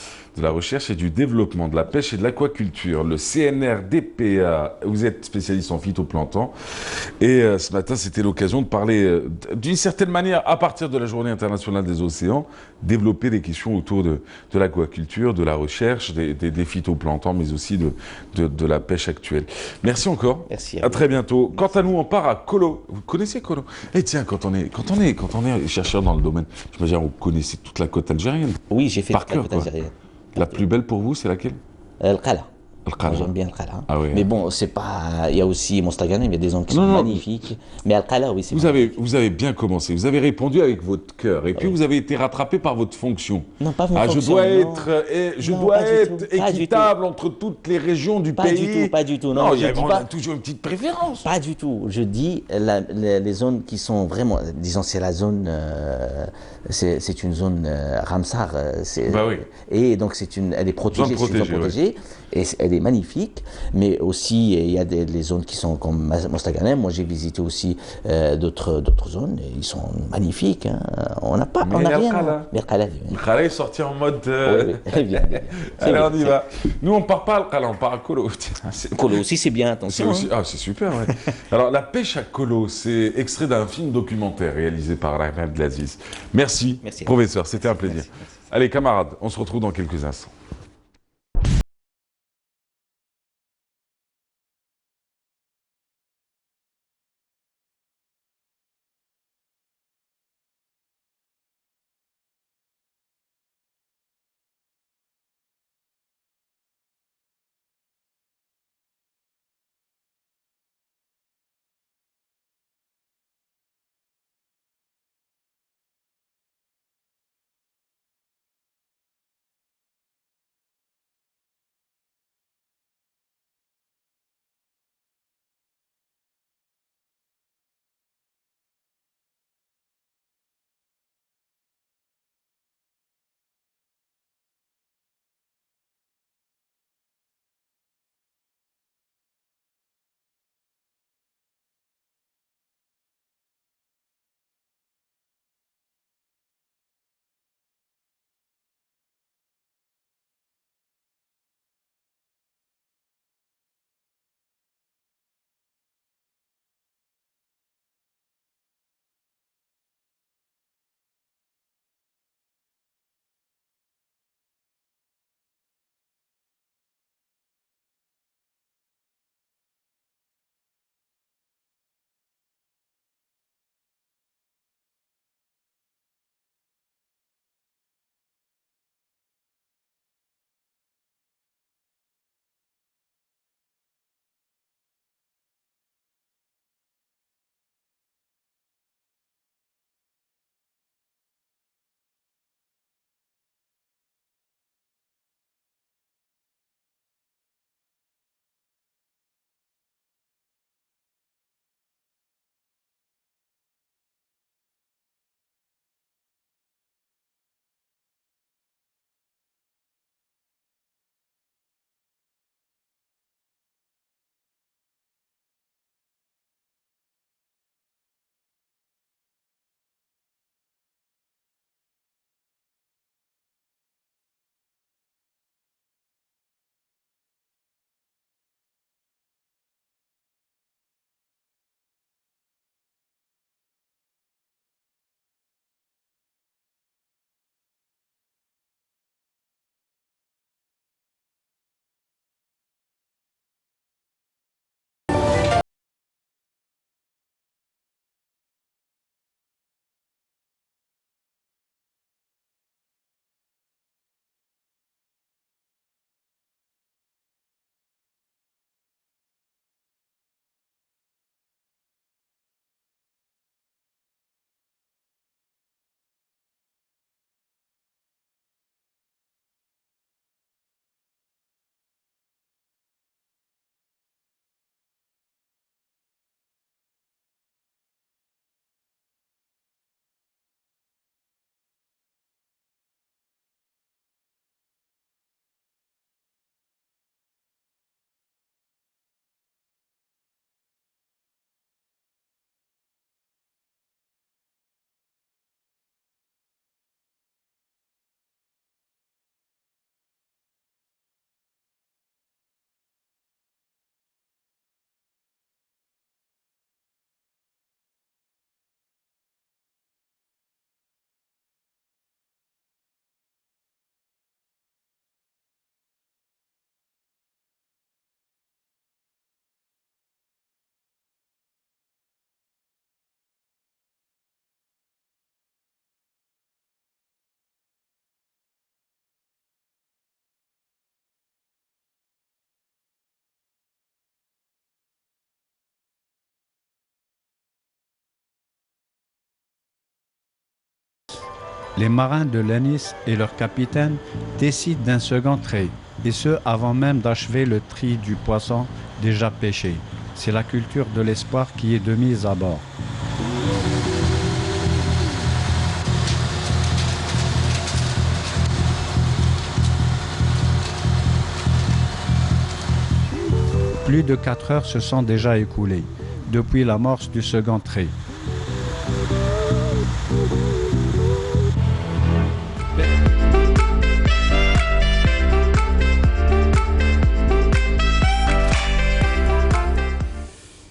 recherche et du développement de la pêche et de l'aquaculture, le CNRDPA. Vous êtes spécialiste en phytoplancton. Et ce matin, c'était l'occasion de parler, d'une certaine manière, à partir de la Journée internationale des océans, développer des questions autour de l'aquaculture, de la recherche, des phytoplanktons, mais aussi de la pêche actuelle. Merci encore. Merci à très bientôt. Quant à nous, on part à Kolo. Vous connaissez Kolo? Eh tiens, quand on est chercheur dans le domaine, j'imagine vous connaissez toute la côte algérienne. Oui, j'ai fait Par toute la cœur, côte quoi. algérienne. La plus belle pour vous, c'est laquelle? Le Qala. Le Qala. Moi, j'aime bien le Qala. Ah oui, mais hein. bon, c'est pas. Il y a aussi Mostaganem, il y a des zones qui sont magnifiques. Mais le Qala, oui, c'est magnifique. Vous avez bien commencé. Vous avez répondu avec votre cœur. Et puis vous avez été rattrapé par votre fonction. Non, pas votre fonction. Je dois être équitable entre toutes les régions du pays. Pas du tout. Non, on a toujours une petite préférence. Pas du tout. Je dis les zones qui sont vraiment. Disons, c'est la zone. C'est une zone Ramsar. Bah oui. Et donc, elle est protégée. C'est une zone protégée. Et elle est magnifique, mais aussi il y a les zones qui sont comme Mostaganem. Moi j'ai visité aussi d'autres zones et ils sont magnifiques. Hein. On n'a rien. Le Qala est sorti en mode. Oui, bien. Allez, on y va. Nous on part pas à Qala, on part à Kolo. Kolo aussi c'est bien, attention. C'est super, ouais. Alors la pêche à Kolo, c'est extrait d'un film documentaire réalisé par Rahman Abdelaziz. Merci, professeur, c'était un plaisir. Merci. Allez camarades, on se retrouve dans quelques instants. Les marins de l'Anis et leur capitaine décident d'un second trait, et ce avant même d'achever le tri du poisson déjà pêché. C'est la culture de l'espoir qui est de mise à bord. Plus de 4 heures se sont déjà écoulées depuis l'amorce du second trait.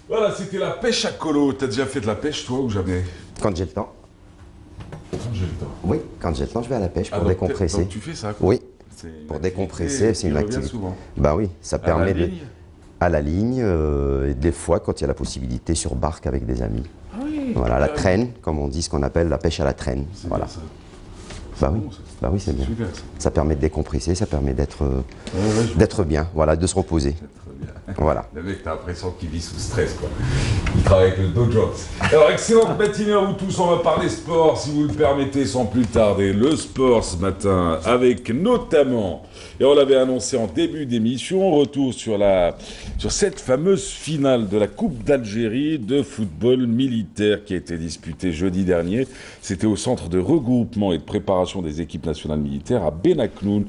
Voilà, c'était la pêche à colo. T'as déjà fait de la pêche, toi, ou jamais? Quand j'ai le temps. Quand j'ai le temps. Oui, quand j'ai le temps, je vais à la pêche pour donc, décompresser. donc tu fais ça, quoi. Oui, C'est pour une décompresser, activité c'est une qui revient activité. souvent. Bah oui, ça À permet la de. ligne? À la ligne, et des fois quand il y a la possibilité sur barque avec des amis. Ah oui. Voilà, la traîne, comme on dit, ce qu'on appelle la pêche à la traîne. C'est Voilà. bien ça. Bah C'est oui, bon, ça. bah oui, c'est bien. Super, ça. Ça permet de décompresser, ça permet d'être je d'être bien, voilà, de se reposer. Très bien. Voilà. Le mec, t'as l'impression qu'il vit sous stress, quoi. Il travaille avec le Dow Jones. Alors, excellente matinée à vous tous. On va parler sport, si vous le permettez, sans plus tarder. Le sport ce matin, avec notamment, et on l'avait annoncé en début d'émission, retour sur cette fameuse finale de la Coupe d'Algérie de football militaire qui a été disputée jeudi dernier. C'était au centre de regroupement et de préparation des équipes nationales militaires à Benaknoun.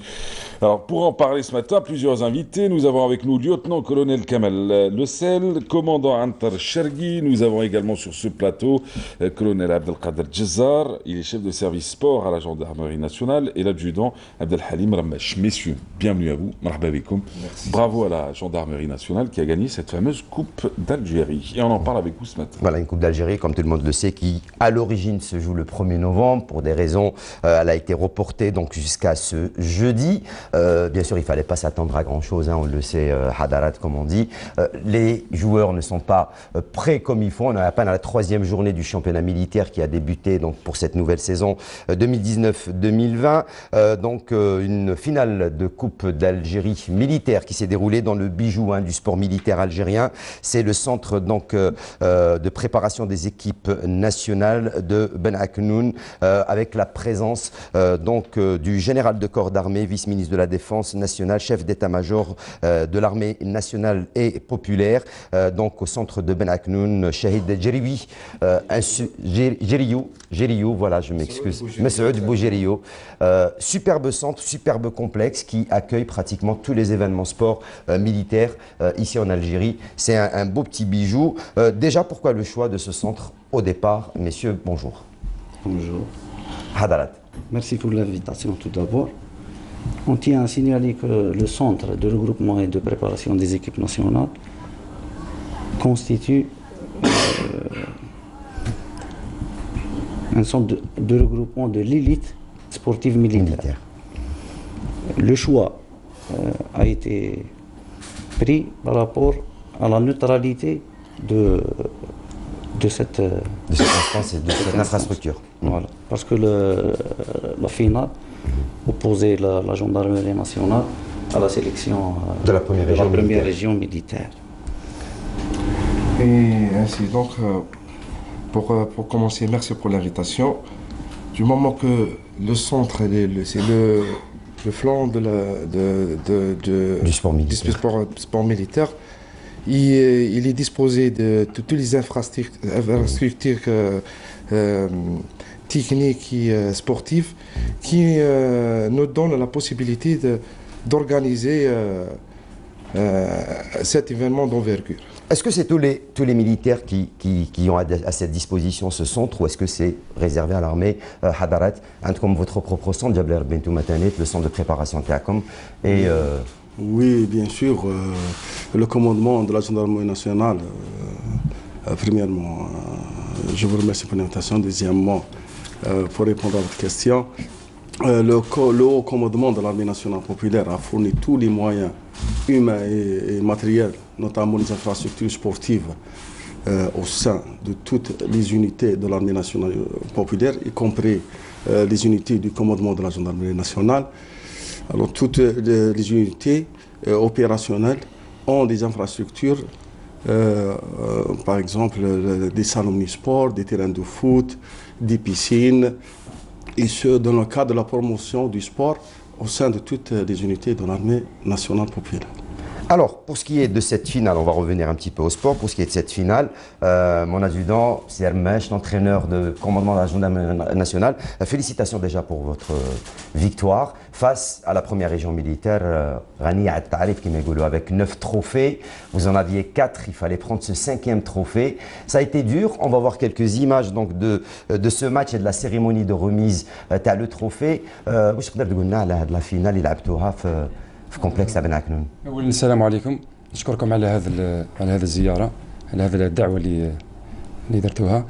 Alors, pour en parler ce matin, plusieurs invités. Nous avons avec nous lieutenant-colonel Kamal Lecel, commandant Antar Chergui. Nous avons également sur ce plateau colonel Abdelkader Djezzar. Il est chef de service sport à la gendarmerie nationale, et l'adjudant Abdelhalim Rammesh. Messieurs, bienvenue à vous. Marhaba bikoum. Bravo à la gendarmerie nationale qui a gagné cette fameuse Coupe d'Algérie. Et on en parle avec vous ce matin. Voilà, une Coupe d'Algérie, comme tout le monde le sait, qui à l'origine se joue le 1er novembre. Pour des raisons, elle a été reportée donc jusqu'à ce jeudi. Bien sûr, il ne fallait pas s'attendre à grand-chose, hein, on le sait, Hadarat, comme on dit. Les joueurs ne sont pas prêts comme il faut. On est à peine à la 3e journée du championnat militaire qui a débuté donc, pour cette nouvelle saison 2019-2020. Une finale de Coupe d'Algérie militaire qui s'est déroulée dans le bijou du sport militaire algérien. C'est le centre donc, de préparation des équipes nationales de Benaknoun avec la présence du général de corps d'armée, vice-ministre de la Défense nationale, chef d'état-major de l'armée nationale et populaire, donc au centre de Benaknoun, Shahid Djeriwi, Geriyou, voilà, je m'excuse, Messoud Boujeriou. Superbe centre, superbe complexe qui accueille pratiquement tous les événements sport militaires ici en Algérie. C'est un beau petit bijou. Déjà, pourquoi le choix de ce centre au départ? Messieurs, bonjour. Bonjour. Hadarat. Merci pour l'invitation tout d'abord. On tient à signaler que le centre de regroupement et de préparation des équipes nationales constitue un centre de regroupement de l'élite sportive militaire. Le choix a été pris par rapport à la neutralité de cette instance et de cette infrastructure. Voilà. Parce que la finale opposait la gendarmerie nationale à la sélection de la première région militaire. Et ainsi donc, pour commencer, merci pour l'invitation. Du moment que le centre, c'est le flanc du sport militaire, il est disposé de toutes les infrastructures techniques et sportives qui nous donnent la possibilité d'organiser cet événement d'envergure. Est-ce que c'est tous les militaires qui ont à cette disposition ce centre, ou est-ce que c'est réservé à l'armée? Hadarat, comme votre propre centre, Jabler Bentou Matanet, le centre de préparation Teakom, et oui, bien sûr, le commandement de la gendarmerie nationale, premièrement, je vous remercie pour l'invitation. Deuxièmement, pour répondre à votre question, le haut commandement de l'armée nationale populaire a fourni tous les moyens humains et matériels, notamment les infrastructures sportives, au sein de toutes les unités de l'armée nationale populaire, y compris les unités du commandement de la gendarmerie nationale. Alors, toutes les unités opérationnelles ont des infrastructures, par exemple des salons omnisports, des terrains de foot, des piscines, et ce, dans le cadre de la promotion du sport au sein de toutes les unités de l'armée nationale populaire. Alors, pour ce qui est de cette finale, on va revenir un petit peu au sport. Pour ce qui est de cette finale, mon adjudant, c'est Hermèche, l'entraîneur de commandement de la gendarmerie nationale. Félicitations déjà pour votre victoire face à la première région militaire, Rani At-Tarif, avec 9 trophées. Vous en aviez 4, il fallait prendre ce 5e trophée. Ça a été dur. On va voir quelques images donc, de ce match et de la cérémonie de remise le trophée. Vous pouvez nous dire de la finale, il a في كومبلكس ابن عكنون. اولا السلام عليكم، نشكركم على هذا الزياره، على هذه الدعوه اللي درتوها.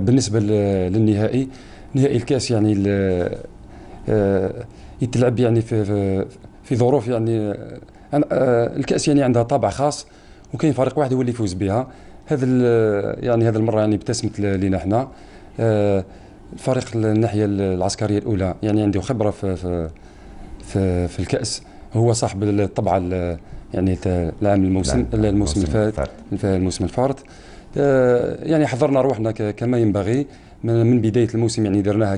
بالنسبه للنهائي، نهائي الكاس يعني يتلعب يعني في ظروف يعني الكاس يعني عندها طابع خاص، وكاين فريق واحد هو اللي يفوز بها. هذا المره يعني ابتسمت لنا احنا الفريق الناحيه العسكريه الاولى، يعني عنده خبره في الكاس، هو صاحب الطبعه يعني الموسم الفارط. يعني حضرنا روحنا كما ينبغي من بدايه الموسم، يعني درناها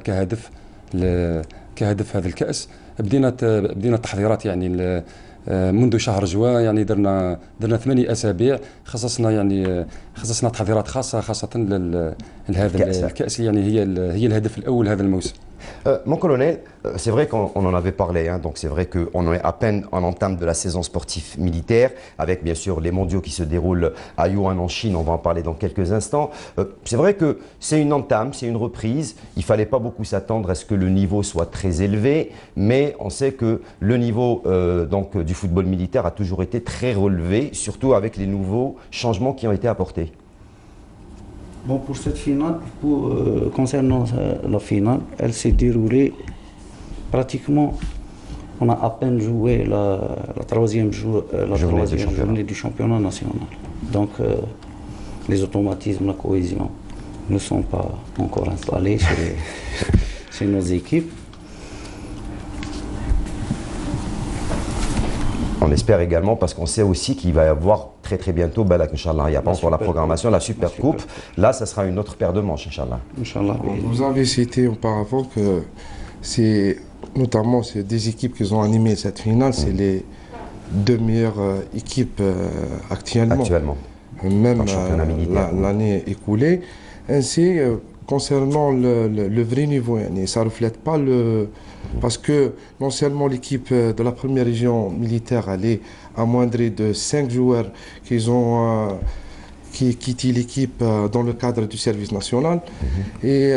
كهدف هذا الكاس. بدينا التحضيرات يعني منذ شهر جوان، يعني درنا 8 اسابيع، خصصنا تحضيرات خاصه لهذا الكاس، يعني هي الهدف الاول هذا الموسم. Mon colonel, c'est vrai qu'on en avait parlé, hein, donc c'est vrai qu'on est à peine en entame de la saison sportive militaire, avec bien sûr les mondiaux qui se déroulent à Yuan en Chine, on va en parler dans quelques instants. C'est vrai que c'est une entame, c'est une reprise, il ne fallait pas beaucoup s'attendre à ce que le niveau soit très élevé, mais on sait que le niveau donc, du football militaire a toujours été très relevé, surtout avec les nouveaux changements qui ont été apportés. Bon, pour cette finale, concernant la finale, elle s'est déroulée pratiquement, on a à peine joué la troisième journée du championnat national. Donc les automatismes, la cohésion ne sont pas encore installés chez nos équipes. On espère également, parce qu'on sait aussi qu'il va y avoir très bientôt, Inch'Allah, il n'y a pas encore la programmation, la Super Coupe. Là, ça sera une autre paire de manches, Inch'Allah. Vous avez cité auparavant que c'est notamment des équipes qui ont animé cette finale, c'est les 2 meilleures équipes actuellement. Même l'année écoulée. Ainsi, concernant le vrai niveau, ça ne reflète pas le... Parce que non seulement l'équipe de la première région militaire allait amoindrie de 5 joueurs qui quittent l'équipe dans le cadre du service national. Et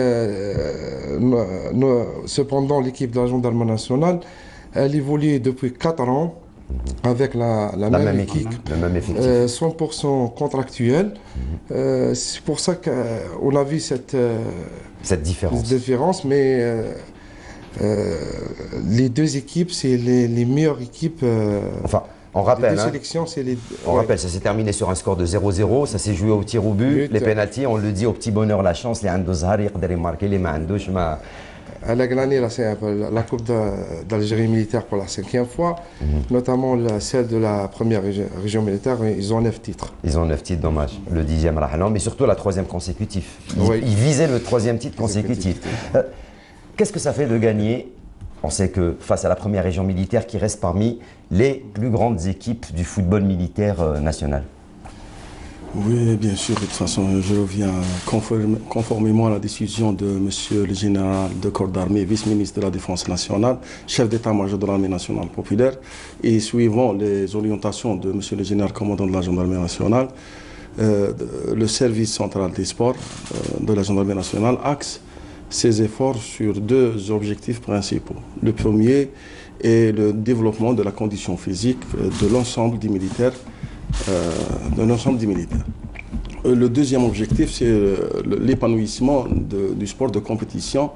cependant, l'équipe de la gendarmerie nationale, elle évolue depuis 4 ans avec la même équipe, 100% contractuelle. C'est pour ça qu'on a vu cette différence, mais les 2 équipes, c'est les meilleures équipes. Enfin, on rappelle, on rappelle, ça s'est terminé sur un score de 0-0, ça s'est joué au tir au but, les pénaltys, on le dit au petit bonheur, la chance, les Andozhar, يقدر يماركي les معندوش ما. Elle a gagné la Coupe d'Algérie militaire pour la 5e fois, notamment celle de la première région militaire. Ils ont 9 titres. Ils ont 9 titres, dommage. Le 10e Rahlan, mais surtout la 3e consécutive. Ils visaient le 3e titre consécutif. Qu'est-ce que ça fait de gagner? On sait que face à la première région militaire qui reste parmi les plus grandes équipes du football militaire national. Oui, bien sûr. De toute façon, je reviens conformément à la décision de Monsieur le général de corps d'armée, vice-ministre de la Défense nationale, chef d'état-major de l'armée nationale populaire, et suivant les orientations de Monsieur le général commandant de la gendarmerie nationale, le service central des sports de la gendarmerie nationale axe ses efforts sur 2 objectifs principaux. Le premier est le développement de la condition physique de l'ensemble des militaires. Le deuxième objectif, c'est l'épanouissement du sport de compétition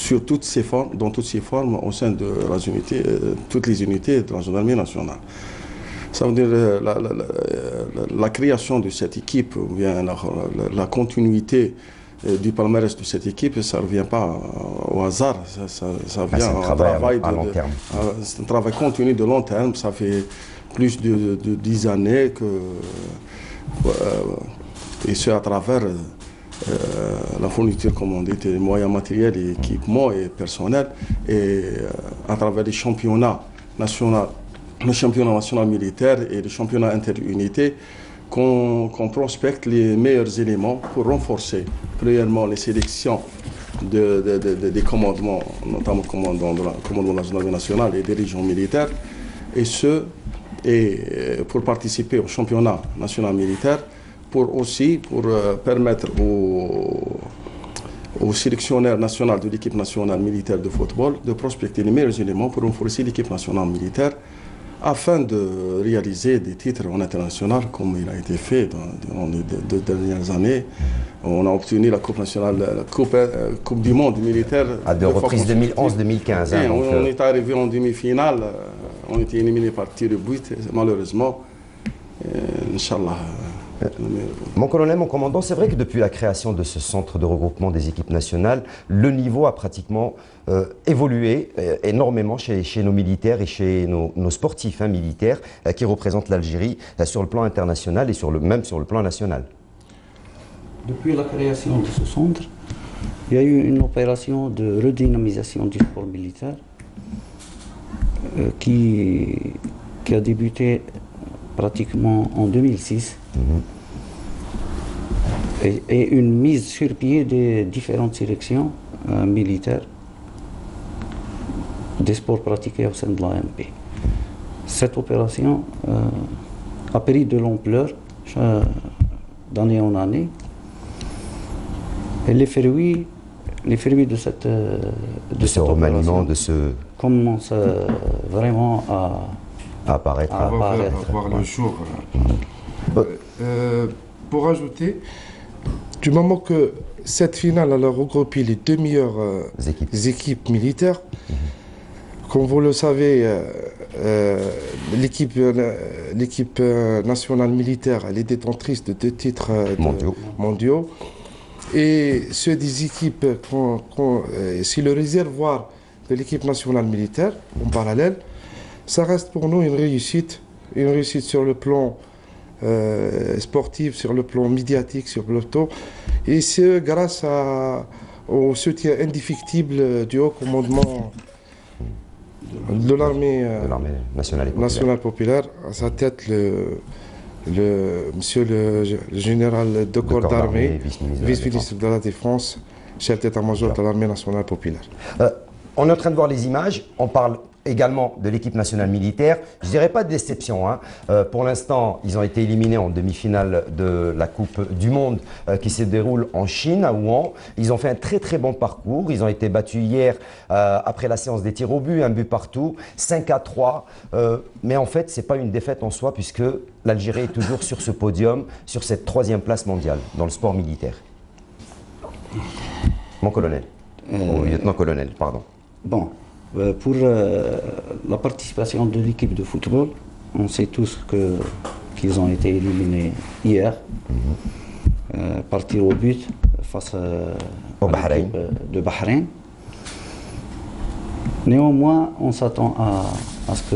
sur toutes ses formes, dans toutes ses formes au sein de toutes les unités de la gendarmerie nationale. Ça veut dire la création de cette équipe, ou bien la continuité du palmarès de cette équipe, ça ne revient pas au hasard, ça vient un travail à long terme. C'est un travail continu de long terme, ça fait plus de 10 années et c'est à travers la fourniture, comme on dit, des moyens matériels, et équipements et personnels, et à travers les championnats nationaux, le championnat national militaire et le championnat interunité, qu'on prospecte les meilleurs éléments pour renforcer, premièrement, les sélections des commandements, notamment le commandement de la gendarmerie nationale et des régions militaires, et pour participer au championnat national militaire, pour permettre aux sélectionnaires nationaux de l'équipe nationale militaire de football de prospecter les meilleurs éléments pour renforcer l'équipe nationale militaire, afin de réaliser des titres en international, comme il a été fait dans les 2 dernières années. On a obtenu la Coupe nationale, la Coupe du monde militaire. À 2 reprises, 2011-2015. Hein, on est arrivé en demi-finale, on était éliminé par tir de but, malheureusement. Inch'Allah. Mon colonel, mon commandant, c'est vrai que depuis la création de ce centre de regroupement des équipes nationales, le niveau a pratiquement évolué énormément chez nos militaires et chez nos sportifs militaires qui représentent l'Algérie sur le plan international et même sur le plan national. Depuis la création de ce centre, il y a eu une opération de redynamisation du sport militaire qui a débuté pratiquement en 2006. Et une mise sur pied des différentes sélections militaires des sports pratiqués au sein de l'AMP. Cette opération a pris de l'ampleur d'année en année, et les fruits de cette remaniement, commencent vraiment à apparaître. À voir le jour. Pour ajouter, du moment que cette finale a regroupé les 2 meilleures équipes militaires, comme vous le savez, l'équipe nationale militaire, elle est détentrice de 2 titres mondiaux. Et ceux des équipes, si le réservoir de l'équipe nationale militaire, en parallèle, ça reste pour nous une réussite sur le plan sportif, sur le plan médiatique, sur le plan, et c'est grâce au soutien indéfectible du haut commandement de l'armée nationale populaire, à sa tête monsieur le général de corps d'armée, vice-ministre de la Défense, chef d'état-major de l'armée nationale populaire. On est en train de voir les images, on parle également de l'équipe nationale militaire. Je dirais pas de déception. Pour l'instant, ils ont été éliminés en demi-finale de la Coupe du Monde qui se déroule en Chine, à Wuhan. Ils ont fait un très très bon parcours. Ils ont été battus hier après la séance des tirs au but, un but partout, 5-3. Mais en fait, ce n'est pas une défaite en soi puisque l'Algérie est toujours sur ce podium, sur cette 3e place mondiale dans le sport militaire. Mon colonel, ou lieutenant-colonel, pardon. Bon. Pour la participation de l'équipe de football, on sait tous qu'ils ont été éliminés hier, par tir au but face au Bahreïn. De Bahreïn. Néanmoins, on s'attend à ce que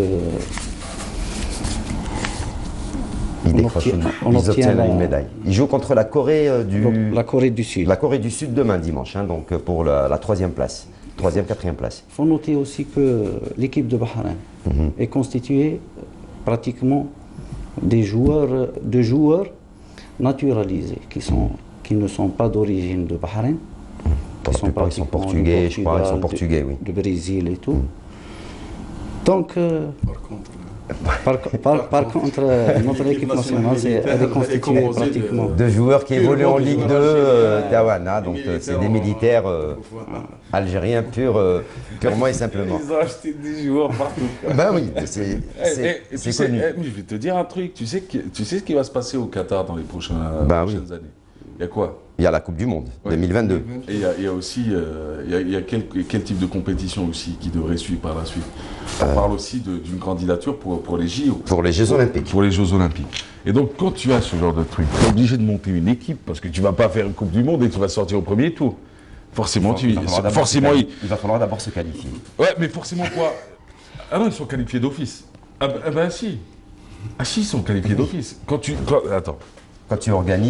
ils obtiennent une médaille. Ils jouent contre la Corée du Sud. La Corée du Sud demain dimanche, donc pour la 3e place. 3e, 4e place. Il faut noter aussi que l'équipe de Bahreïn est constituée pratiquement de joueurs naturalisés qui ne sont pas d'origine de Bahreïn. Ils sont portugais, je crois, ils sont portugais, oui. Du Brésil et tout. Donc, par contre, notre équipe nationale, elle est constituée pratiquement de joueurs qui évoluent en Ligue 2 d'Awana, donc c'est des militaires algériens purement et simplement. Ils ont acheté des joueurs partout. Ben oui, c'est connu. Je vais te dire un truc, tu sais ce qui va se passer au Qatar dans les prochaines années. Il y a quoi? Il y a la Coupe du Monde 2022. Et il y a aussi quel type de compétition aussi qui devrait suivre par la suite. On parle aussi d'une candidature pour les JO. Pour les Jeux Olympiques. Pour les Jeux Olympiques. Et donc quand tu as ce genre de truc, tu es obligé de monter une équipe parce que tu ne vas pas faire une Coupe du Monde et tu vas sortir au premier tour. Forcément, il va falloir d'abord se qualifier. Ouais, mais forcément quoi? Ah non, ils sont qualifiés d'office. Ah ben si. Ah si, ils sont qualifiés d'office. Attends.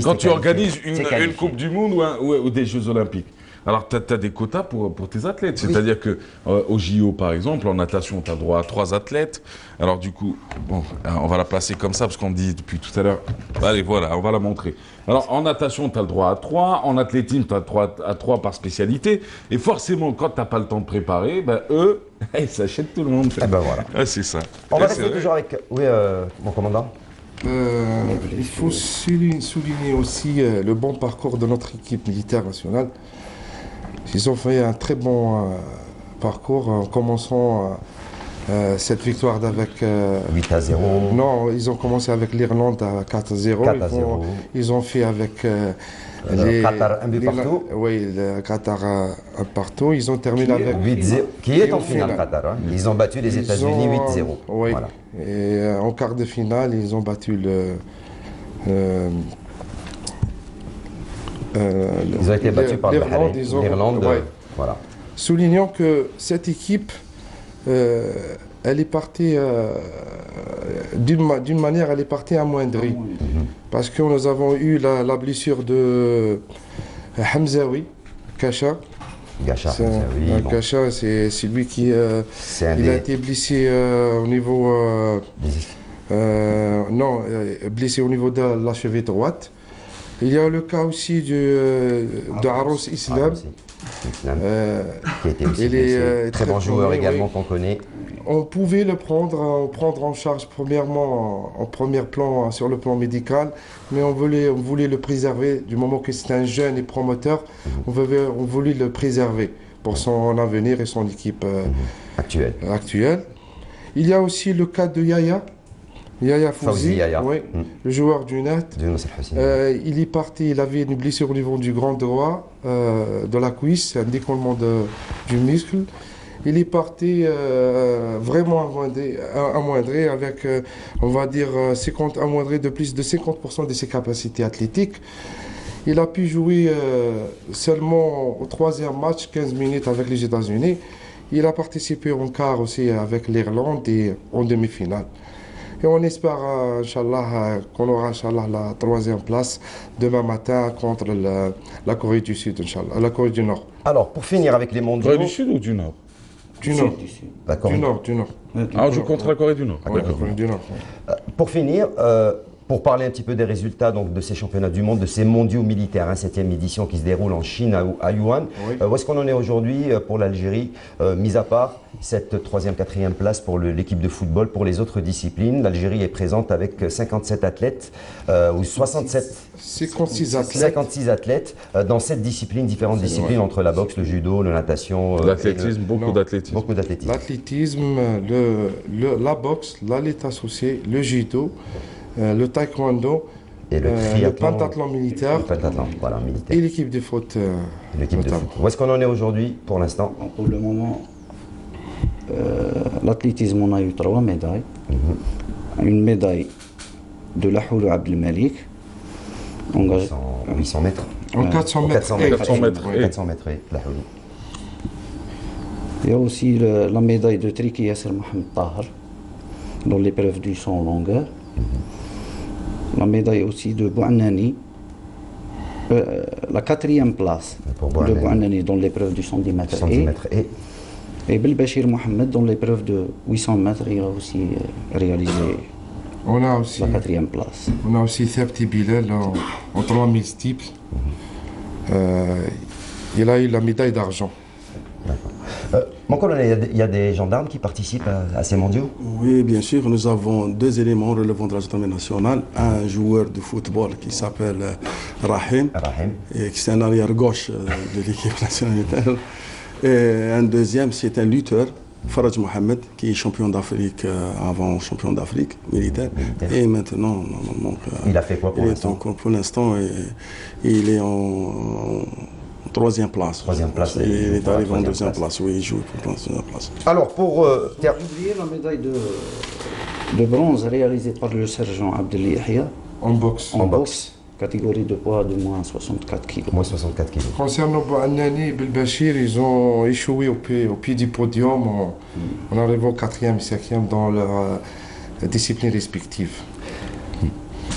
Quand tu organises, une Coupe du Monde ou des Jeux Olympiques. Alors, tu as des quotas pour tes athlètes. C'est-à-dire que au JO, par exemple, en natation, tu as droit à 3 athlètes. Alors, du coup, bon, on va la placer comme ça parce qu'on dit depuis tout à l'heure. Allez, voilà, on va la montrer. Alors, en natation, tu as le droit à 3. En athlétisme, tu as le droit à 3 par spécialité. Et forcément, quand tu n'as pas le temps de préparer, ben, eux, ils s'achètent tout le monde. Eh ben voilà. Ah, c'est ça. On va rester toujours avec... Oui, mon commandant. Il faut souligner aussi le bon parcours de notre équipe militaire nationale. Ils ont fait un très bon parcours en commençant cette victoire avec 8-0. Non, ils ont commencé avec l'Irlande à 4-0. Ils ont fait avec le Qatar un but partout. Oui, le Qatar un partout. Ils ont terminé avec 8-0, qui est en finale Qatar. Hein. Ils ont battu les États-Unis 8-0. Oui. Voilà. Et en quart de finale, ils ont battu ils ont été battus par l'Irlande. Ouais. Voilà. Soulignons que cette équipe, elle est partie d'une manière, elle est partie amoindrie. Parce que nous avons eu la blessure de Hamzaoui, Kacha. Kacha, c'est lui qui il a été blessé au niveau blessé au niveau de la cheville droite. Il y a le cas aussi de Aros Islam. Qui était aussi très bon joueur également qu'on connaît. On pouvait le prendre en charge premièrement en premier plan sur le plan médical, mais on voulait le préserver du moment que c'est un jeune et promoteur. On voulait le préserver pour son avenir et son équipe actuelle. Il y a aussi le cas de Yaya Fouzi, le joueur du Net. Il est parti, il avait une blessure au niveau du grand droit de la cuisse, un décollement du muscle. Il est parti vraiment amoindri avec, on va dire, amoindri de plus de 50% de ses capacités athlétiques. Il a pu jouer seulement au 3e match, 15 minutes avec les États-Unis. Il a participé en quart aussi avec l'Irlande et en demi-finale. Et on espère, Inch'Allah, qu'on aura, Inch'Allah, la 3e place demain matin contre la Corée du Sud, Inch'Allah, la Corée du Nord. Alors, pour finir avec les mondiaux... Corée du Sud ou du Nord? Du Nord. Du Nord. Ah, on joue contre la Corée du Nord. Oui, la Corée du Nord. Pour finir, pour parler un petit peu des résultats donc, de ces championnats du monde, de ces mondiaux militaires, 7e édition qui se déroule en Chine, à Yuan. Où est-ce qu'on en est aujourd'hui pour l'Algérie, mis à part cette 3e, 4e place pour l'équipe de football, pour les autres disciplines? L'Algérie est présente avec 57 athlètes, ou 56 athlètes dans 7 disciplines, différentes disciplines, entre la boxe, le judo, la natation. L'athlétisme, beaucoup d'athlétisme. L'athlétisme, la boxe, la lutte associée, le judo, le taekwondo, et le pentathlon militaire, et l'équipe de foot. Où est-ce qu'on en est aujourd'hui pour l'instant? Pour le moment, l'athlétisme, on a eu 3 médailles. Une médaille de Lahoulou Abdelmalik, en 800 mètres. En 400 mètres. 400 mètres, Lahoulou. Il y a aussi la médaille de Triki Yasser Mohamed Tahar dans l'épreuve du 100 longueur. La médaille aussi de Bouannani, la 4e place de Bouannani dans l'épreuve du 110 mètres. Et Belbachir Mohamed dans l'épreuve de 800 mètres, il a aussi réalisé la 4e place. On a aussi Thabti Bilal en 3000 steeple. Il a eu la médaille d'argent. Mon colonel, il y a des gendarmes qui participent à ces mondiaux? Oui, bien sûr. Nous avons 2 éléments relevant de la gendarmerie nationale. Un joueur de football qui s'appelle Rahim, et qui est un arrière-gauche de l'équipe nationale. Et un deuxième, c'est un lutteur, Faraj Mohamed, qui est champion d'Afrique, avant champion d'Afrique militaire. Et maintenant, il a fait quoi pour l'instant? Pour l'instant, il est en 3e place. Il est arrivé en 2e place. Oui, il joue pour la 2e place. Alors, pour... J'ai oublié la médaille de bronze réalisée par le sergent Abdel Yahya. En boxe. Catégorie de poids de moins 64 kg. Moins 64 kg. Concernant Bouannani et Belbachir, ils ont échoué au pied du podium en arrivant 4e et 5e dans leur discipline respective.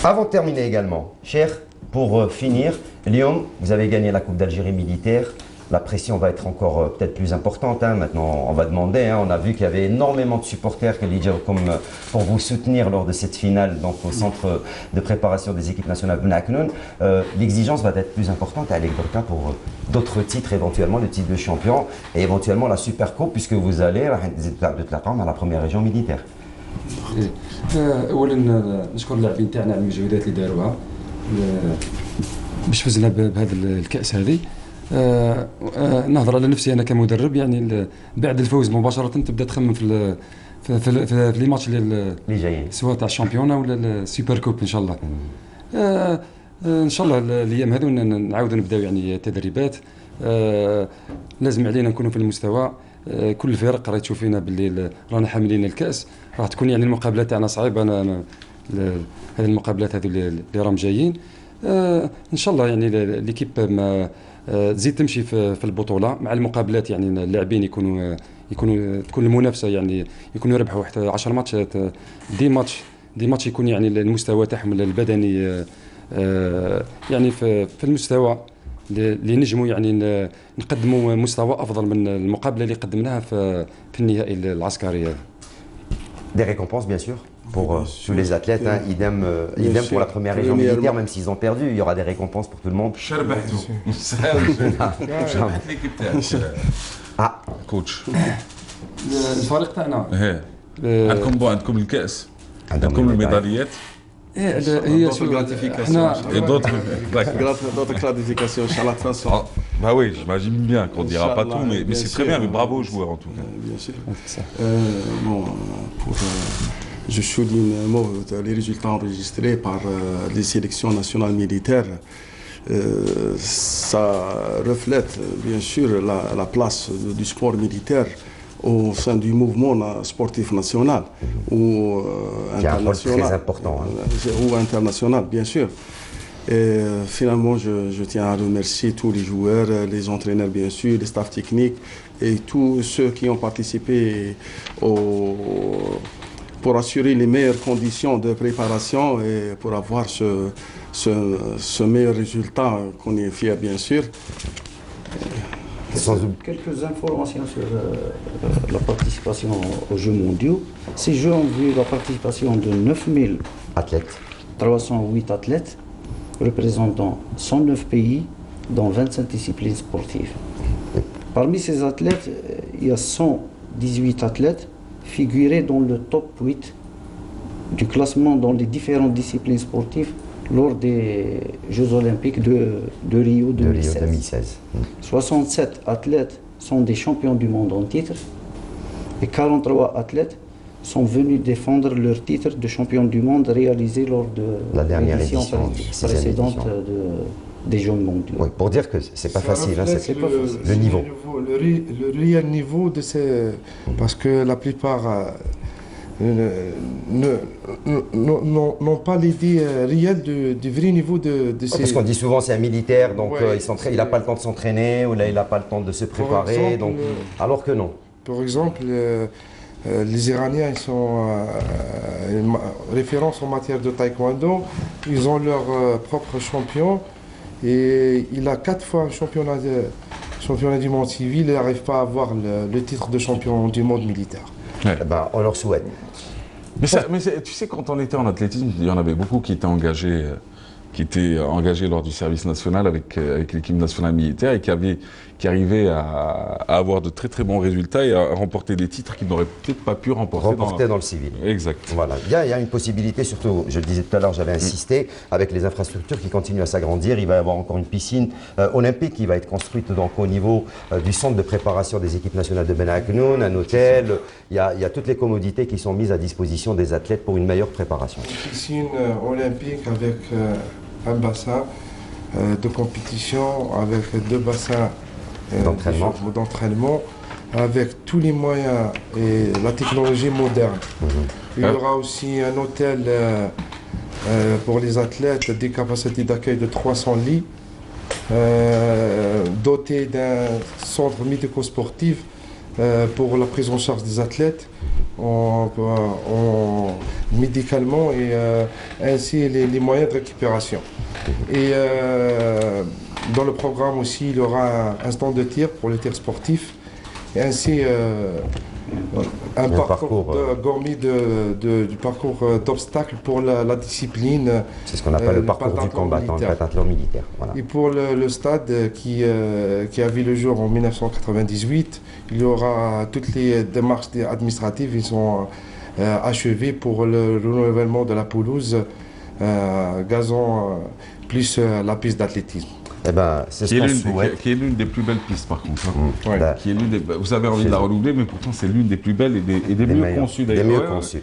Avant de terminer également, cher, pour finir, Lyon, vous avez gagné la Coupe d'Algérie militaire. La pression va être encore peut-être plus importante. Maintenant, on va demander. On a vu qu'il y avait énormément de supporters comme pour vous soutenir lors de cette finale, donc au centre de préparation des équipes nationales Ben Aknoun. L'exigence va être plus importante à Alekdorka pour d'autres titres, éventuellement le titre de champion et éventuellement la Super Coupe, puisque vous allez à la première région militaire. اولا نشكر اللاعبين تاعنا على المجهودات اللي داروها باش فزنا بهذا الكاس هذه. نهضر على نفسي انا كمدرب، يعني بعد الفوز مباشره تبدا تخمم في لي ماتش اللي جايين، سواء تاع الشامبيونا ولا السوبر كوب ان شاء الله. ان شاء الله الايام هذو نعاودوا نبداو يعني التدريبات. لازم علينا نكونوا في المستوى. كل الفرق راهي تشوف فينا باللي رانا حاملين الكاس. راح تكون يعني المقابلات تاعنا صعيبه. انا هذه المقابلات هذو اللي راهم جايين ان شاء الله يعني ليكيب ما تزيد تمشي في البطوله مع المقابلات. يعني اللاعبين يكونوا تكون المنافسه، يعني يكونوا يربحوا حتى 10 ماتشات، دي ماتش يكون يعني المستوى تاعهم البدني يعني في المستوى اللي نجموا يعني نقدموا مستوى افضل من المقابله اللي قدمناها في النهائي العسكري. Des récompenses, bien sûr, pour tous les athlètes. Idem pour la première région militaire, même s'ils ont perdu, il y aura des récompenses pour tout le monde. Ah, coach. الفريق تاعنا عندكم الكأس، عندكم الميداليات. هي d'autres clarifications sur la transition. Bah oui, j'imagine bien qu'on ne dira pas tout, mais c'est très bien, mais bravo aux joueurs en tout cas. Bien sûr. Je souligne les résultats enregistrés par les sélections nationales militaires. Ça reflète bien sûr la place du sport militaire au sein du mouvement sportif national ou international. Très important. Ou international, bien sûr. Et finalement, je tiens à remercier tous les joueurs, les entraîneurs, bien sûr, les staffs techniques et tous ceux qui ont participé pour assurer les meilleures conditions de préparation et pour avoir ce meilleur résultat qu'on est fiers, bien sûr. Quelques informations sur la participation aux Jeux mondiaux. Ces Jeux ont vu la participation de 9000 athlètes, 308 athlètes, représentant 109 pays dans 25 disciplines sportives. Parmi ces athlètes, il y a 118 athlètes figurés dans le top 8 du classement dans les différentes disciplines sportives lors des Jeux olympiques de Rio 2016. 67 athlètes sont des champions du monde en titre et 43 athlètes sont venus défendre leur titre de champion du monde réalisé lors de la dernière édition précédente des Jeux mondiaux. Oui, pour dire que c'est pas facile, c'est pas facile. Le niveau. Le réel niveau de ces... Parce que la plupart n'ont pas l'idée réelle du vrai niveau de ces... Parce qu'on dit souvent c'est un militaire, donc il n'a pas le temps de s'entraîner, ou là il n'a pas le temps de se préparer, exemple, donc, alors que non. Par exemple, les Iraniens, ils sont références en matière de taekwondo, ils ont leur propre champion, et il a 4 fois un championnat du monde civil, il n'arrive pas à avoir le titre de champion du monde militaire. Ouais. Ben, on leur souhaite. Mais tu sais, quand on était en athlétisme, il y en avait beaucoup qui étaient engagés lors du service national avec l'équipe nationale militaire et qui arrivaient à avoir de très très bons résultats et à remporter des titres qu'ils n'auraient peut-être pas pu remporter dans le civil. Exact. Voilà. Il y a une possibilité, surtout, je le disais tout à l'heure, j'avais insisté, avec les infrastructures qui continuent à s'agrandir. Il va y avoir encore une piscine olympique qui va être construite donc, au niveau du centre de préparation des équipes nationales de Ben Aknoun, un hôtel. Il y a toutes les commodités qui sont mises à disposition des athlètes pour une meilleure préparation. Une piscine olympique avec un bassin de compétition, avec 2 bassins d'entraînement, avec tous les moyens et la technologie moderne. Il y aura aussi un hôtel pour les athlètes, des capacités d'accueil de 300 lits, doté d'un centre médico-sportif pour la prise en charge des athlètes médicalement et ainsi les moyens de récupération. Et dans le programme aussi, il y aura un stand de tir pour les tirs sportifs et ainsi un parcours du parcours d'obstacles pour la discipline. C'est ce qu'on appelle le parcours du combattant, le pentathlon militaire. Voilà. Et pour le stade qui a vu le jour en 1998, il y aura toutes les démarches administratives, ils sont achevées pour le renouvellement de la pelouse, gazon plus la piste d'athlétisme. Eh ben, c'est ce qu'on souhaite. Qui est l'une des plus belles pistes par contre. Qui est vous avez envie de la renouveler, mais pourtant c'est l'une des plus belles et des mieux conçues d'ailleurs. Des mieux conçues.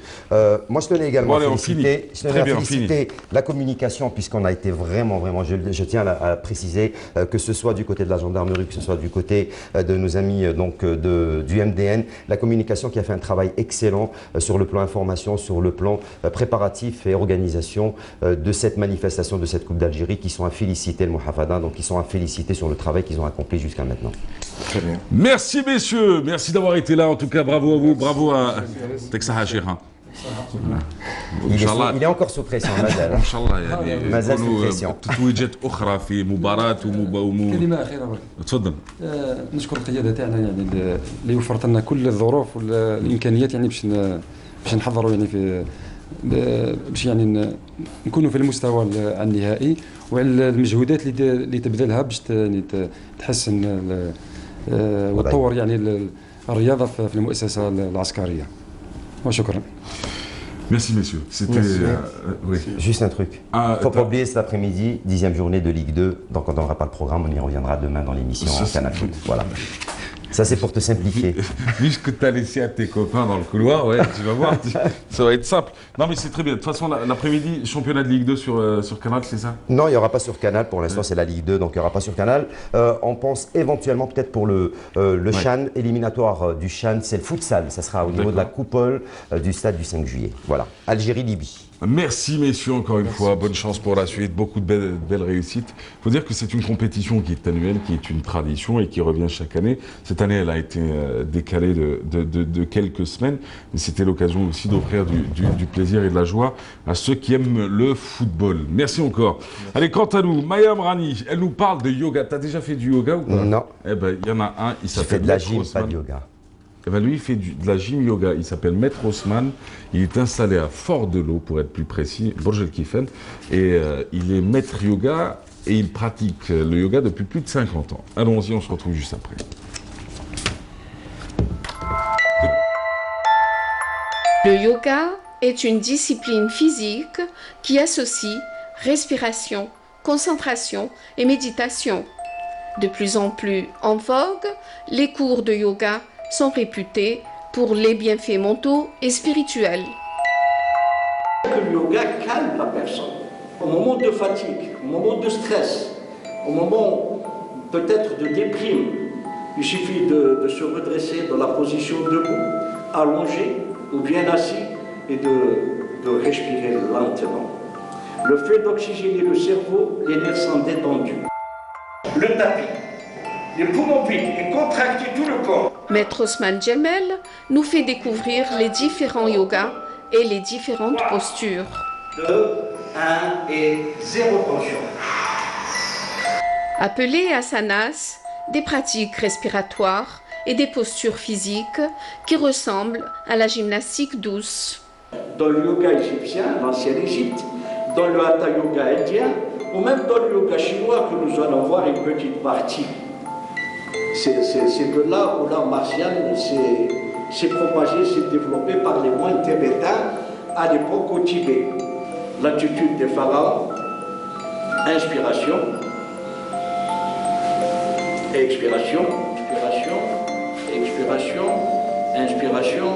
Moi je tenais également à féliciter la communication, puisqu'on a été vraiment, je tiens à préciser, que ce soit du côté de la gendarmerie, que ce soit du côté de nos amis du MDN, la communication qui a fait un travail excellent sur le plan information, sur le plan préparatif et organisation de cette manifestation, de cette Coupe d'Algérie, qui sont à féliciter le Mouhafada. Donc ils sont à féliciter sur le travail qu'ils ont accompli jusqu'à maintenant. Très bien. Merci messieurs, merci d'avoir été là. En tout cas, bravo à vous, bravo à Texa Hachira. Il est encore sous pression. مازال sous pression. تتويجات أخرى في مباراة كلمة أخيرة برك. تفضل. نشكر القيادة تاعنا يعني اللي وفرت لنا كل الظروف والإمكانيات يعني باش نحضروا يعني في باش يعني نكونوا في المستوى النهائي وعلى المجهودات اللي تبذلها باش تحسن وتطور يعني الرياضه في المؤسسه العسكريه. وشكرا. Merci messieurs. C'était oui. Juste un truc. Il ne faut pas oublier cet après-midi, 10e journée de Ligue 2. Donc on n'aura pas le programme, on y reviendra demain dans l'émission Canal Foot. Voilà. Ça, c'est pour te simplifier. Vu ce que tu as laissé à tes copains dans le couloir, ouais, tu vas voir, ça va être simple. Non, mais c'est très bien. De toute façon, l'après-midi, championnat de Ligue 2 sur Canal, c'est ça? Non, il n'y aura pas sur Canal. Pour l'instant, c'est la Ligue 2, donc il n'y aura pas sur Canal. On pense éventuellement peut-être pour le Chan, éliminatoire du Chan, c'est le futsal. Ça sera au niveau de la coupole du stade du 5 juillet. Voilà. Algérie-Libye. Merci messieurs encore une fois, bonne chance pour la suite, beaucoup de belles réussites. Il faut dire que c'est une compétition qui est annuelle, qui est une tradition et qui revient chaque année. Cette année, elle a été décalée de quelques semaines, mais c'était l'occasion aussi d'offrir du plaisir et de la joie à ceux qui aiment le football. Merci encore. Allez, quant à nous, Maya Amrani, elle nous parle de yoga. Tu as déjà fait du yoga ou pas? Non. Eh ben, il y en a un, il s'appelle de la gym, pas de yoga. Eh ben lui, il fait de la gym yoga. Il s'appelle Maître Osman. Il est installé à Fort-de-L'Eau, pour être plus précis, Burj El Kifen. Et il est maître yoga et il pratique le yoga depuis plus de 50 ans. Allons-y, on se retrouve juste après. Le yoga est une discipline physique qui associe respiration, concentration et méditation. De plus en plus en vogue, les cours de yoga sont réputés pour les bienfaits mentaux et spirituels. Le yoga calme la personne. Au moment de fatigue, au moment de stress, au moment peut-être de déprime, il suffit de se redresser dans la position debout, allongé ou bien assis et de respirer lentement. Le fait d'oxygéner le cerveau, les nerfs sont détendus. Le tapis, les poumons vides et contracter tout le corps. Maître Osman Djemel nous fait découvrir les différents yogas et les différentes postures. 2, 1 et 0 tension. Appelées asanas, des pratiques respiratoires et des postures physiques qui ressemblent à la gymnastique douce. Dans le yoga égyptien, l'ancienne Égypte, dans le hatha yoga indien, ou même dans le yoga chinois que nous allons voir une petite partie. C'est de là où l'art martial s'est propagé, s'est développé par les moines tibétains à l'époque au Tibet. L'attitude des pharaons, inspiration, expiration, expiration, inspiration,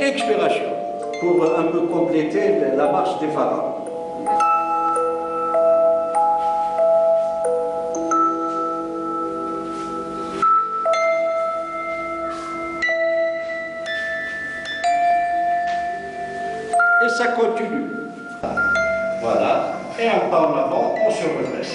expiration, pour un peu compléter la marche des pharaons. Et ça continue. Voilà. Et un pas en avant, on se redresse.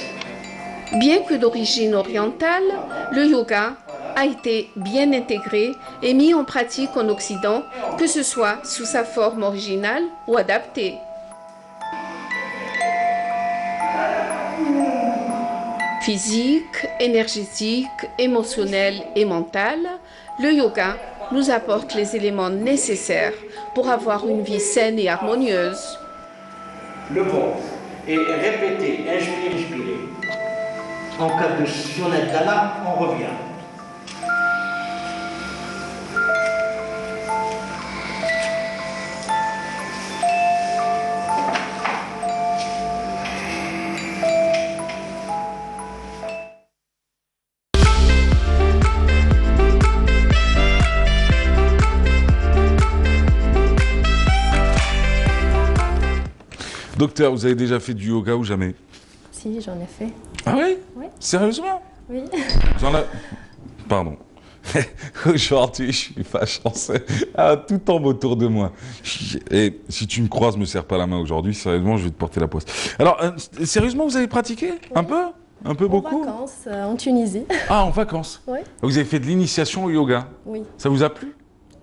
Bien que d'origine orientale, le yoga a été bien intégré et mis en pratique en Occident, que ce soit sous sa forme originale ou adaptée. Physique, énergétique, émotionnel et mental, le yoga nous apporte les éléments nécessaires pour avoir une vie saine et harmonieuse. Le ventre et répétez, inspirez, inspirez. En cas de sonnette d'alarme, on revient. Docteur, vous avez déjà fait du yoga ou jamais? Si, j'en ai fait. Ah oui? Oui. Sérieusement? Oui. Pardon. Aujourd'hui, je suis pas chanceux. Ah, tout tombe autour de moi. Et si tu me croises, me serre pas la main aujourd'hui, sérieusement, je vais te porter la poisse. Alors, sérieusement, vous avez pratiqué? Oui. Un peu? Un peu beaucoup? En vacances, en Tunisie. Ah, en vacances? Oui. Vous avez fait de l'initiation au yoga? Oui. Ça vous a plu?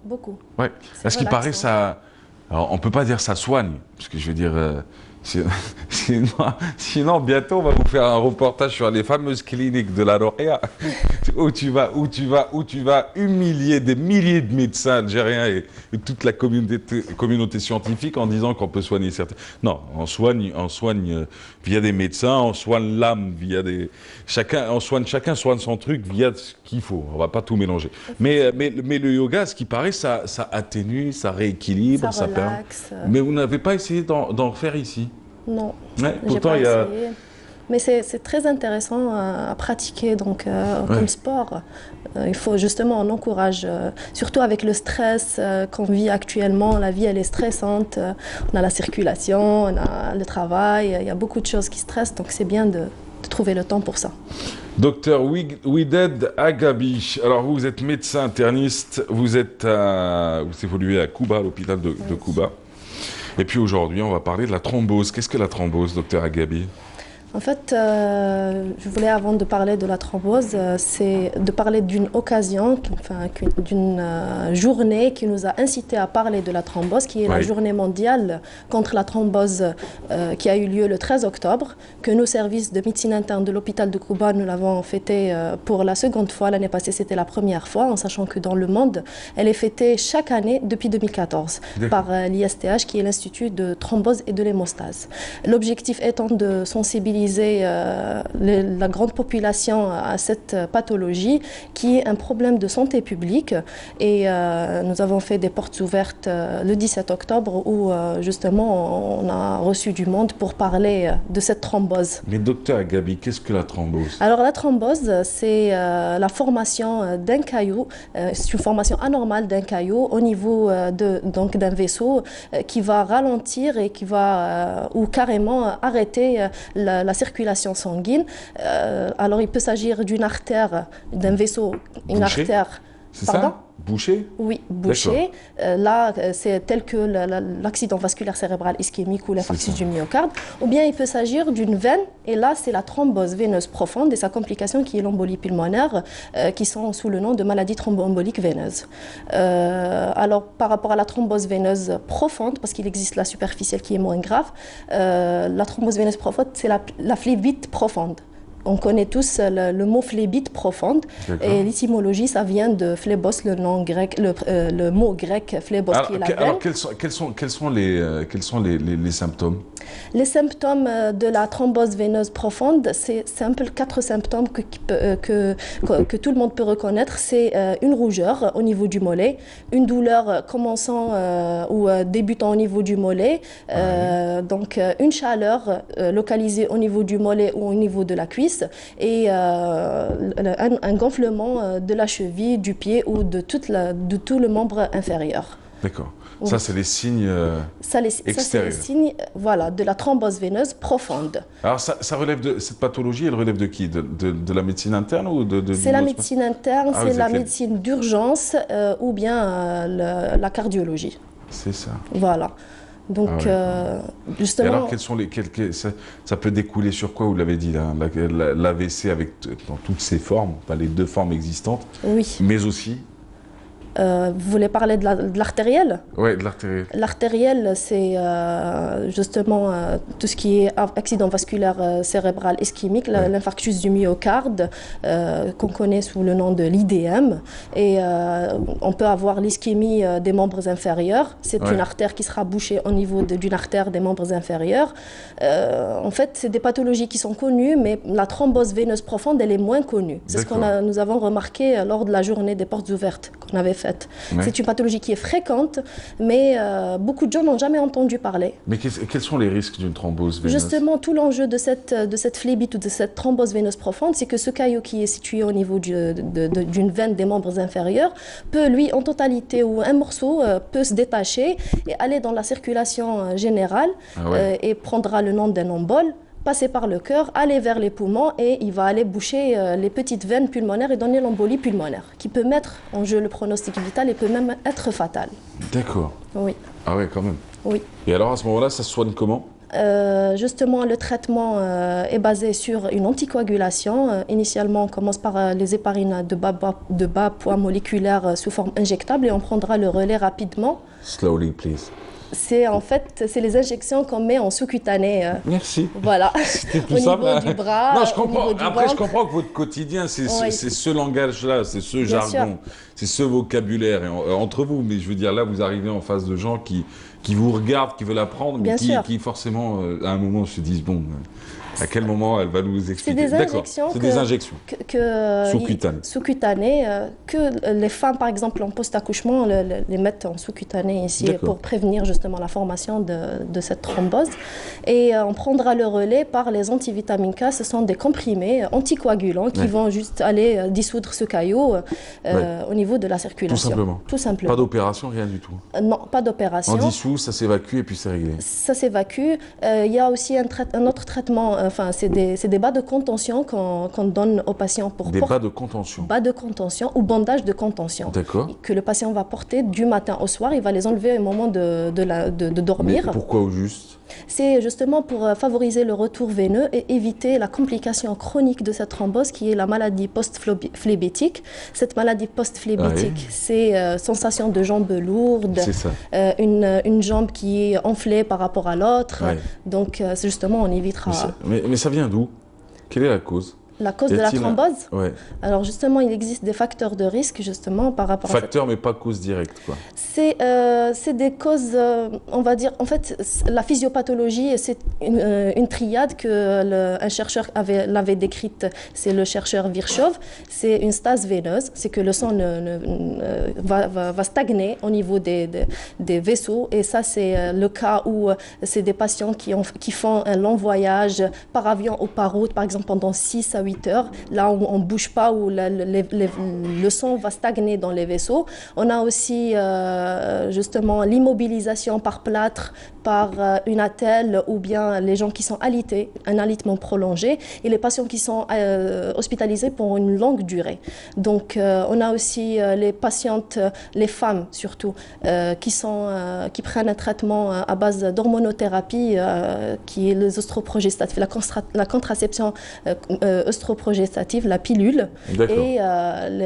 Beaucoup. Ouais. Est-ce qu'il paraît ça... Alors, on peut pas dire ça soigne, parce que je veux dire... Sinon, bientôt, on va vous faire un reportage sur les fameuses cliniques de la Roquia où tu vas humilier des milliers de médecins algériens et toute la communauté scientifique en disant qu'on peut soigner certains. Non, on soigne via des médecins, on soigne l'âme via des... Chacun soigne son truc via ce qu'il faut. On va pas tout mélanger. Mais le yoga, ce qui paraît, ça atténue, ça rééquilibre, ça relaxe. Mais vous n'avez pas essayé d'en faire ici? Non, ouais, pourtant, il y a... essayé. Mais c'est très intéressant à pratiquer donc, comme sport. Il faut justement, on encourage, surtout avec le stress qu'on vit actuellement, la vie elle est stressante, on a la circulation, on a le travail, il y a beaucoup de choses qui stressent, donc c'est bien de trouver le temps pour ça. Docteur Wided Agabi, alors vous êtes médecin interniste, vous évoluez à Cuba, à l'hôpital de Cuba. Et puis aujourd'hui, on va parler de la thrombose. Qu'est-ce que la thrombose, docteur Agabi? En fait, je voulais, avant de parler de la thrombose, c'est de parler d'une occasion, enfin, d'une journée qui nous a incité à parler de la thrombose, qui est la journée mondiale contre la thrombose qui a eu lieu le 13 octobre, que nos services de médecine interne de l'hôpital de Cuba, nous l'avons fêtée pour la seconde fois. L'année passée, c'était la première fois, en sachant que dans le monde, elle est fêtée chaque année depuis 2014 par l'ISTH, qui est l'Institut de thrombose et de l'hémostase. L'objectif étant de sensibiliser la grande population à cette pathologie qui est un problème de santé publique et nous avons fait des portes ouvertes le 17 octobre où justement on a reçu du monde pour parler de cette thrombose. Mais docteur Gabi, qu'est-ce que la thrombose? Alors la thrombose, c'est la formation d'un caillou, c'est une formation anormale d'un caillou au niveau d'un vaisseau qui va ralentir et qui va ou carrément arrêter la circulation sanguine. Alors il peut s'agir d'une artère, d'un vaisseau, une artère. C'est ça? Bouché? Oui, bouché. Là, c'est tel que l'accident vasculaire cérébral ischémique ou l'infarctus du myocarde. Ou bien il peut s'agir d'une veine, et là, c'est la thrombose veineuse profonde et sa complication qui est l'embolie pulmonaire, qui sont sous le nom de maladie thromboembolique veineuse. Alors, par rapport à la thrombose veineuse profonde, parce qu'il existe la superficielle qui est moins grave, la thrombose veineuse profonde, c'est la phlébite profonde. On connaît tous le mot phlébite profonde et l'étymologie, ça vient de phlébos, le nom grec, le mot grec phlébos qui est la veine. Alors, quels sont les symptômes? Les symptômes de la thrombose veineuse profonde, c'est un peu 4 symptômes que tout le monde peut reconnaître. C'est une rougeur au niveau du mollet, une douleur commençant ou débutant au niveau du mollet, donc une chaleur localisée au niveau du mollet ou au niveau de la cuisse, et un gonflement de la cheville, du pied ou de tout le membre inférieur. D'accord. Oui. Ça, c'est les signes extérieurs. Ça, c'est les signes, voilà, de la thrombose veineuse profonde. Alors, ça relève de cette pathologie, elle relève de qui? De la médecine interne ou c'est la médecine interne, c'est la médecine d'urgence ou bien la cardiologie. C'est ça. Voilà. Donc, justement... Et alors, quels sont ça peut découler sur quoi, vous l'avez dit, l'AVC dans toutes ses formes, pas les deux formes existantes, oui. Mais aussi... vous voulez parler de l'artérielle? Oui, de l'artérielle. L'artérielle, c'est justement tout ce qui est accident vasculaire cérébral ischémique, l'infarctus du myocarde, qu'on connaît sous le nom de l'IDM. Et on peut avoir l'ischémie des membres inférieurs. C'est une artère qui sera bouchée au niveau d'une artère des membres inférieurs. En fait, c'est des pathologies qui sont connues, mais la thrombose veineuse profonde, elle est moins connue. C'est ce que nous avons remarqué lors de la journée des portes ouvertes qu'on avait fait. C'est une pathologie qui est fréquente, mais beaucoup de gens n'ont jamais entendu parler. Mais quels sont les risques d'une thrombose veineuse? Justement, tout l'enjeu de cette phlébite ou de cette thrombose veineuse profonde, c'est que ce caillot qui est situé au niveau d'une veine des membres inférieurs peut, lui, en totalité ou un morceau, peut se détacher et aller dans la circulation générale et prendra le nom d'un embole, passer par le cœur, aller vers les poumons et il va aller boucher les petites veines pulmonaires et donner l'embolie pulmonaire, qui peut mettre en jeu le pronostic vital et peut même être fatal. D'accord. Oui. Ah ouais, quand même. Oui. Et alors, à ce moment-là, ça se soigne comment? Justement, le traitement est basé sur une anticoagulation. Initialement, on commence par les héparines de bas poids moléculaire sous forme injectable et on prendra le relais rapidement. Slowly, please. C'est en fait, c'est les injections qu'on met en sous-cutané. Merci. Voilà. C'était plus au simple. Niveau du bras. Non, je comprends. Après, je ventre. comprends que votre quotidien, c'est ce langage-là, c'est ce Bien jargon, c'est ce vocabulaire entre vous. Mais je veux dire, là, vous arrivez en face de gens qui vous regardent, qui veulent apprendre, mais qui forcément, à un moment, se disent bon. À quel moment elle va nous expliquer? C'est des injections. C'est des injections. Sous-cutanées. Que les femmes, par exemple, en post-accouchement, les mettent en sous-cutané ici pour prévenir justement la formation de cette thrombose. Et on prendra le relais par les antivitamines K. Ce sont des comprimés anticoagulants qui vont juste aller dissoudre ce caillot au niveau de la circulation. Tout simplement. Pas d'opération, rien du tout. Non, pas d'opération. On dissout, ça s'évacue et puis c'est réglé. Ça s'évacue. Il y a aussi un autre traitement. Enfin, c'est des bas de contention qu'on donne aux patients pour des bas de contention. Bas de contention ou bandage de contention. D'accord. Que le patient va porter du matin au soir. Il va les enlever au moment de dormir. Mais pourquoi au juste? C'est justement pour favoriser le retour veineux et éviter la complication chronique de cette thrombose qui est la maladie post-phlébétique. Cette maladie post-phlébétique, c'est sensation de jambes lourdes, une jambe qui est enflée par rapport à l'autre. Donc, justement, on évitera... Mais ça vient d'où? Quelle est la cause? La cause de la thrombose? Oui. Alors justement, il existe des facteurs de risque justement par rapport à facteurs, mais pas cause directe, quoi. C'est des causes, on va dire, en fait, la physiopathologie, c'est une triade que un chercheur l'avait décrite, c'est le chercheur Virchow. C'est une stase veineuse, c'est que le sang va stagner au niveau des vaisseaux. Et ça, c'est le cas où c'est des patients qui font un long voyage par avion ou par route, par exemple pendant 6 à 8 heures, là où on ne bouge pas, où le sang va stagner dans les vaisseaux. On a aussi justement l'immobilisation par plâtre, par une attelle, ou bien les gens qui sont alités, un alitement prolongé, et les patients qui sont hospitalisés pour une longue durée. Donc on a aussi les patientes, les femmes surtout, qui prennent un traitement à base d'hormonothérapie, qui est les oestroprogestatifs, la contraception oestroprogestative, la pilule, et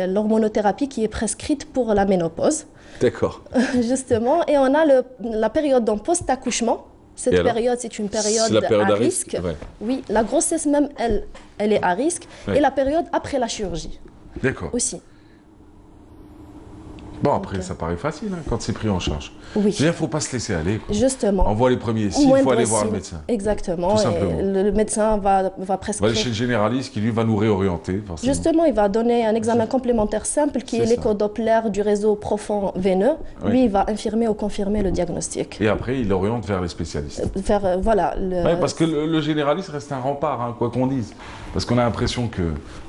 l'hormonothérapie qui est prescrite pour la ménopause. D'accord. Justement, et on a la période dans post-accouchement. Cette période, c'est une période à risque. Oui, la grossesse même, elle est à risque. Et la période après la chirurgie. D'accord. Aussi. Bon, après, ça paraît facile quand c'est pris en charge. Oui. Il ne faut pas se laisser aller, quoi. Justement. On voit les premiers signes, il faut aller voir le médecin. Exactement. Tout simplement. Et le médecin va prescrire. On va aller chez le généraliste qui, lui, va nous réorienter. Forcément. Justement, il va donner un examen complémentaire simple qui est l'écho-doppler du réseau profond veineux. Lui, il va infirmer ou confirmer le diagnostic. Et après, il oriente vers les spécialistes. Voilà. Parce que le généraliste reste un rempart, quoi qu'on dise. Parce qu'on a l'impression que...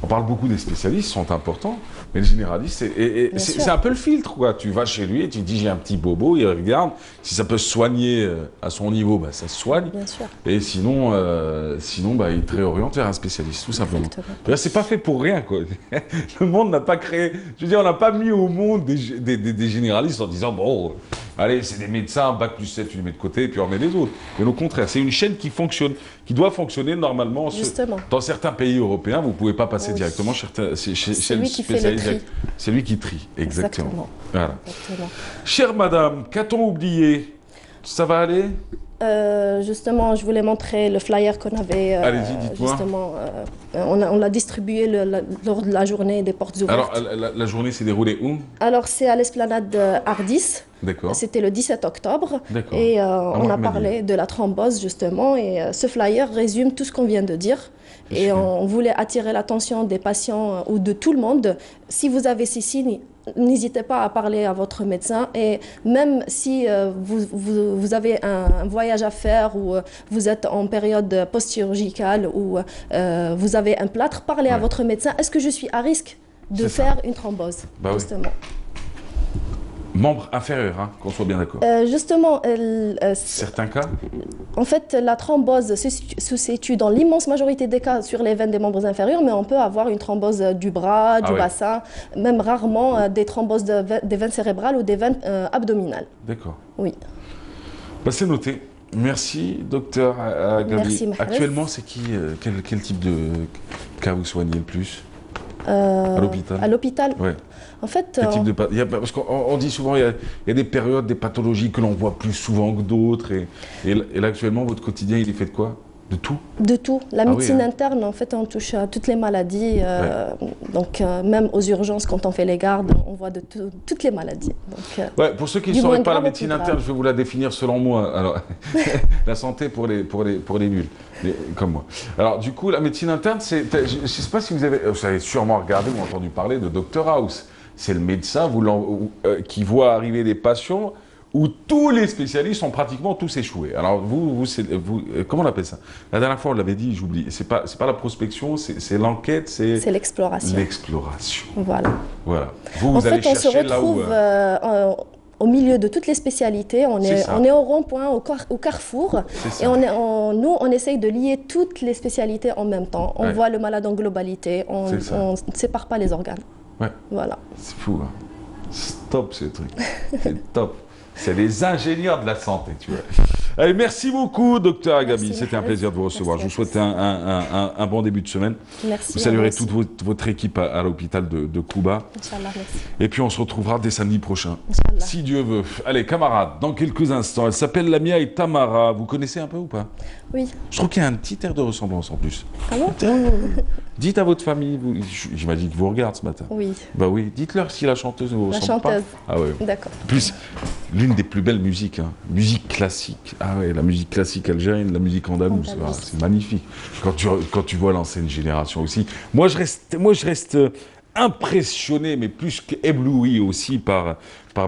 On parle beaucoup des spécialistes, ils sont importants, mais le généraliste, c'est un peu le filtre, quoi. Tu vas chez lui et tu dis j'ai un petit bobo, il regarde. Si ça peut se soigner à son niveau, ça se soigne. Bien sûr. Et sinon, il te réoriente vers un spécialiste, tout simplement. C'est pas fait pour rien, quoi. Le monde n'a pas créé... Je veux dire, on n'a pas mis au monde des généralistes en disant, bon... allez, c'est des médecins, bac plus 7, tu les mets de côté, et puis on met les autres. Mais au contraire, c'est une chaîne qui fonctionne, qui doit fonctionner normalement. Justement. Dans certains pays européens, vous ne pouvez pas passer Oui. directement chez le lui qui fait le spécialiste. tri. C'est lui qui trie, exactement. Exactement. Voilà. Exactement. Chère madame, qu'a-t-on oublié? Ça va aller? Justement, je voulais montrer le flyer qu'on avait. Allez-y, dites-moi. Justement, on l'a distribué lors de la journée des portes ouvertes. Alors, la journée s'est déroulée où? Alors, c'est à l'esplanade Ardis. D'accord. C'était le 17 octobre. D'accord. Et on a Mohamed. parlé de la thrombose, justement. Et ce flyer résume tout ce qu'on vient de dire. Et on voulait attirer l'attention des patients ou de tout le monde. Si vous avez ces signes, n'hésitez pas à parler à votre médecin. Et même si vous avez un voyage à faire ou vous êtes en période post-chirurgicale ou vous avez un plâtre, parlez à votre médecin. Est-ce que je suis à risque de faire une thrombose? Bah oui. Justement. Membre inférieur, hein, qu'on soit bien d'accord. Justement, Certains cas? en fait, la thrombose se situe dans l'immense majorité des cas sur les veines des membres inférieurs, mais on peut avoir une thrombose du bras, du bassin, même rarement des thromboses des veines cérébrales ou des veines abdominales. D'accord. Oui. Bah, c'est noté. Merci, docteur Gabi. Merci, Mahrez. Actuellement, c'est qui, quel type de cas vous soignez le plus? À l'hôpital? À l'hôpital. Ouais. En fait, parce qu'on dit souvent il y a des périodes, des pathologies que l'on voit plus souvent que d'autres. Et là, actuellement, votre quotidien, il est fait de quoi? De tout? De tout. La médecine interne, en fait, on touche à toutes les maladies. Donc, même aux urgences, quand on fait les gardes, on voit de toutes les maladies. Donc, pour ceux qui ne sauraient pas la médecine interne, je vais vous la définir selon moi. Alors, la santé pour les nuls, comme moi. Alors, du coup, la médecine interne, je ne sais pas si vous avez sûrement regardé ou entendu parler de Dr House. C'est le médecin qui voit arriver des patients où tous les spécialistes ont pratiquement tous échoué. Alors vous comment on appelle ça? La dernière fois on l'avait dit, j'oublie. C'est pas la prospection, c'est l'enquête, c'est l'exploration. L'exploration. Voilà. Voilà. Vous allez chercher là où. Au milieu de toutes les spécialités, on est au rond-point, au carrefour, et nous, on essaye de lier toutes les spécialités en même temps. On voit le malade en globalité, on ne sépare pas les organes. Ouais. Voilà. C'est fou, hein. C'est top ce truc. C'est top. C'est les ingénieurs de la santé, tu vois. Allez, merci beaucoup, docteur Agabi. C'était un plaisir de vous recevoir. Je vous souhaite un bon début de semaine. Merci. Vous saluerez toute votre équipe à l'hôpital de Kouba. Inch'Allah, merci. Et puis on se retrouvera dès samedi prochain. Si Dieu veut. Allez, camarades, dans quelques instants. Elle s'appelle Lamia et Tamara. Vous connaissez un peu ou pas? Oui. Je trouve qu'il y a un petit air de ressemblance en plus. Ah bon? Dites à votre famille, j'imagine que vous regardez ce matin. Oui. Bah oui, dites-leur si la chanteuse ne vous ressemble pas. La chanteuse. Ah ouais. D'accord. Plus, l'une des plus belles musiques, hein. Musique classique. Ah ouais, la musique classique algérienne, la musique andalouse, c'est magnifique. Quand tu vois l'ancienne génération aussi. Moi je reste impressionné, mais plus qu'ébloui aussi par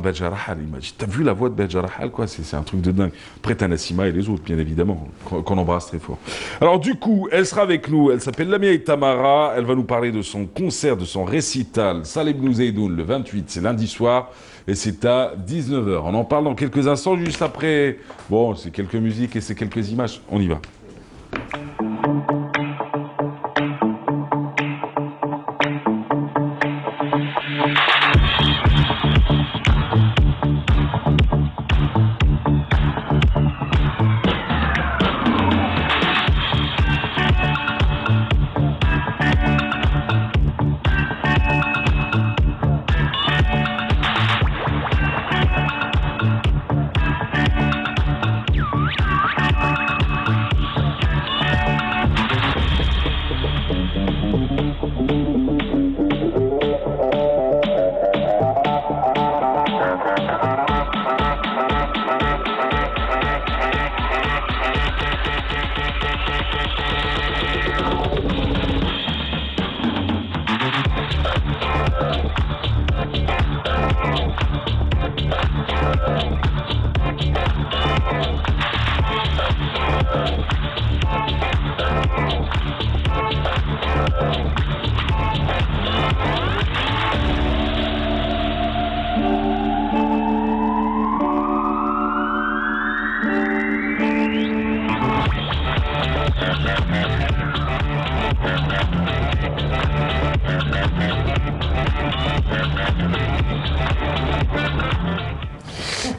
Beja Rahal. Il m'a dit, t'as vu la voix de Beja Rahal, quoi? C'est un truc de dingue. Après, t'as Nassima et les autres, bien évidemment, qu'on embrasse très fort. Alors du coup, elle sera avec nous. Elle s'appelle Lamia et Tamara. Elle va nous parler de son concert, de son récital Saleh Ibn Zeydoun, le 28, c'est lundi soir. Et c'est à 19h. On en parle dans quelques instants, juste après. Bon, c'est quelques musiques et c'est quelques images. On y va.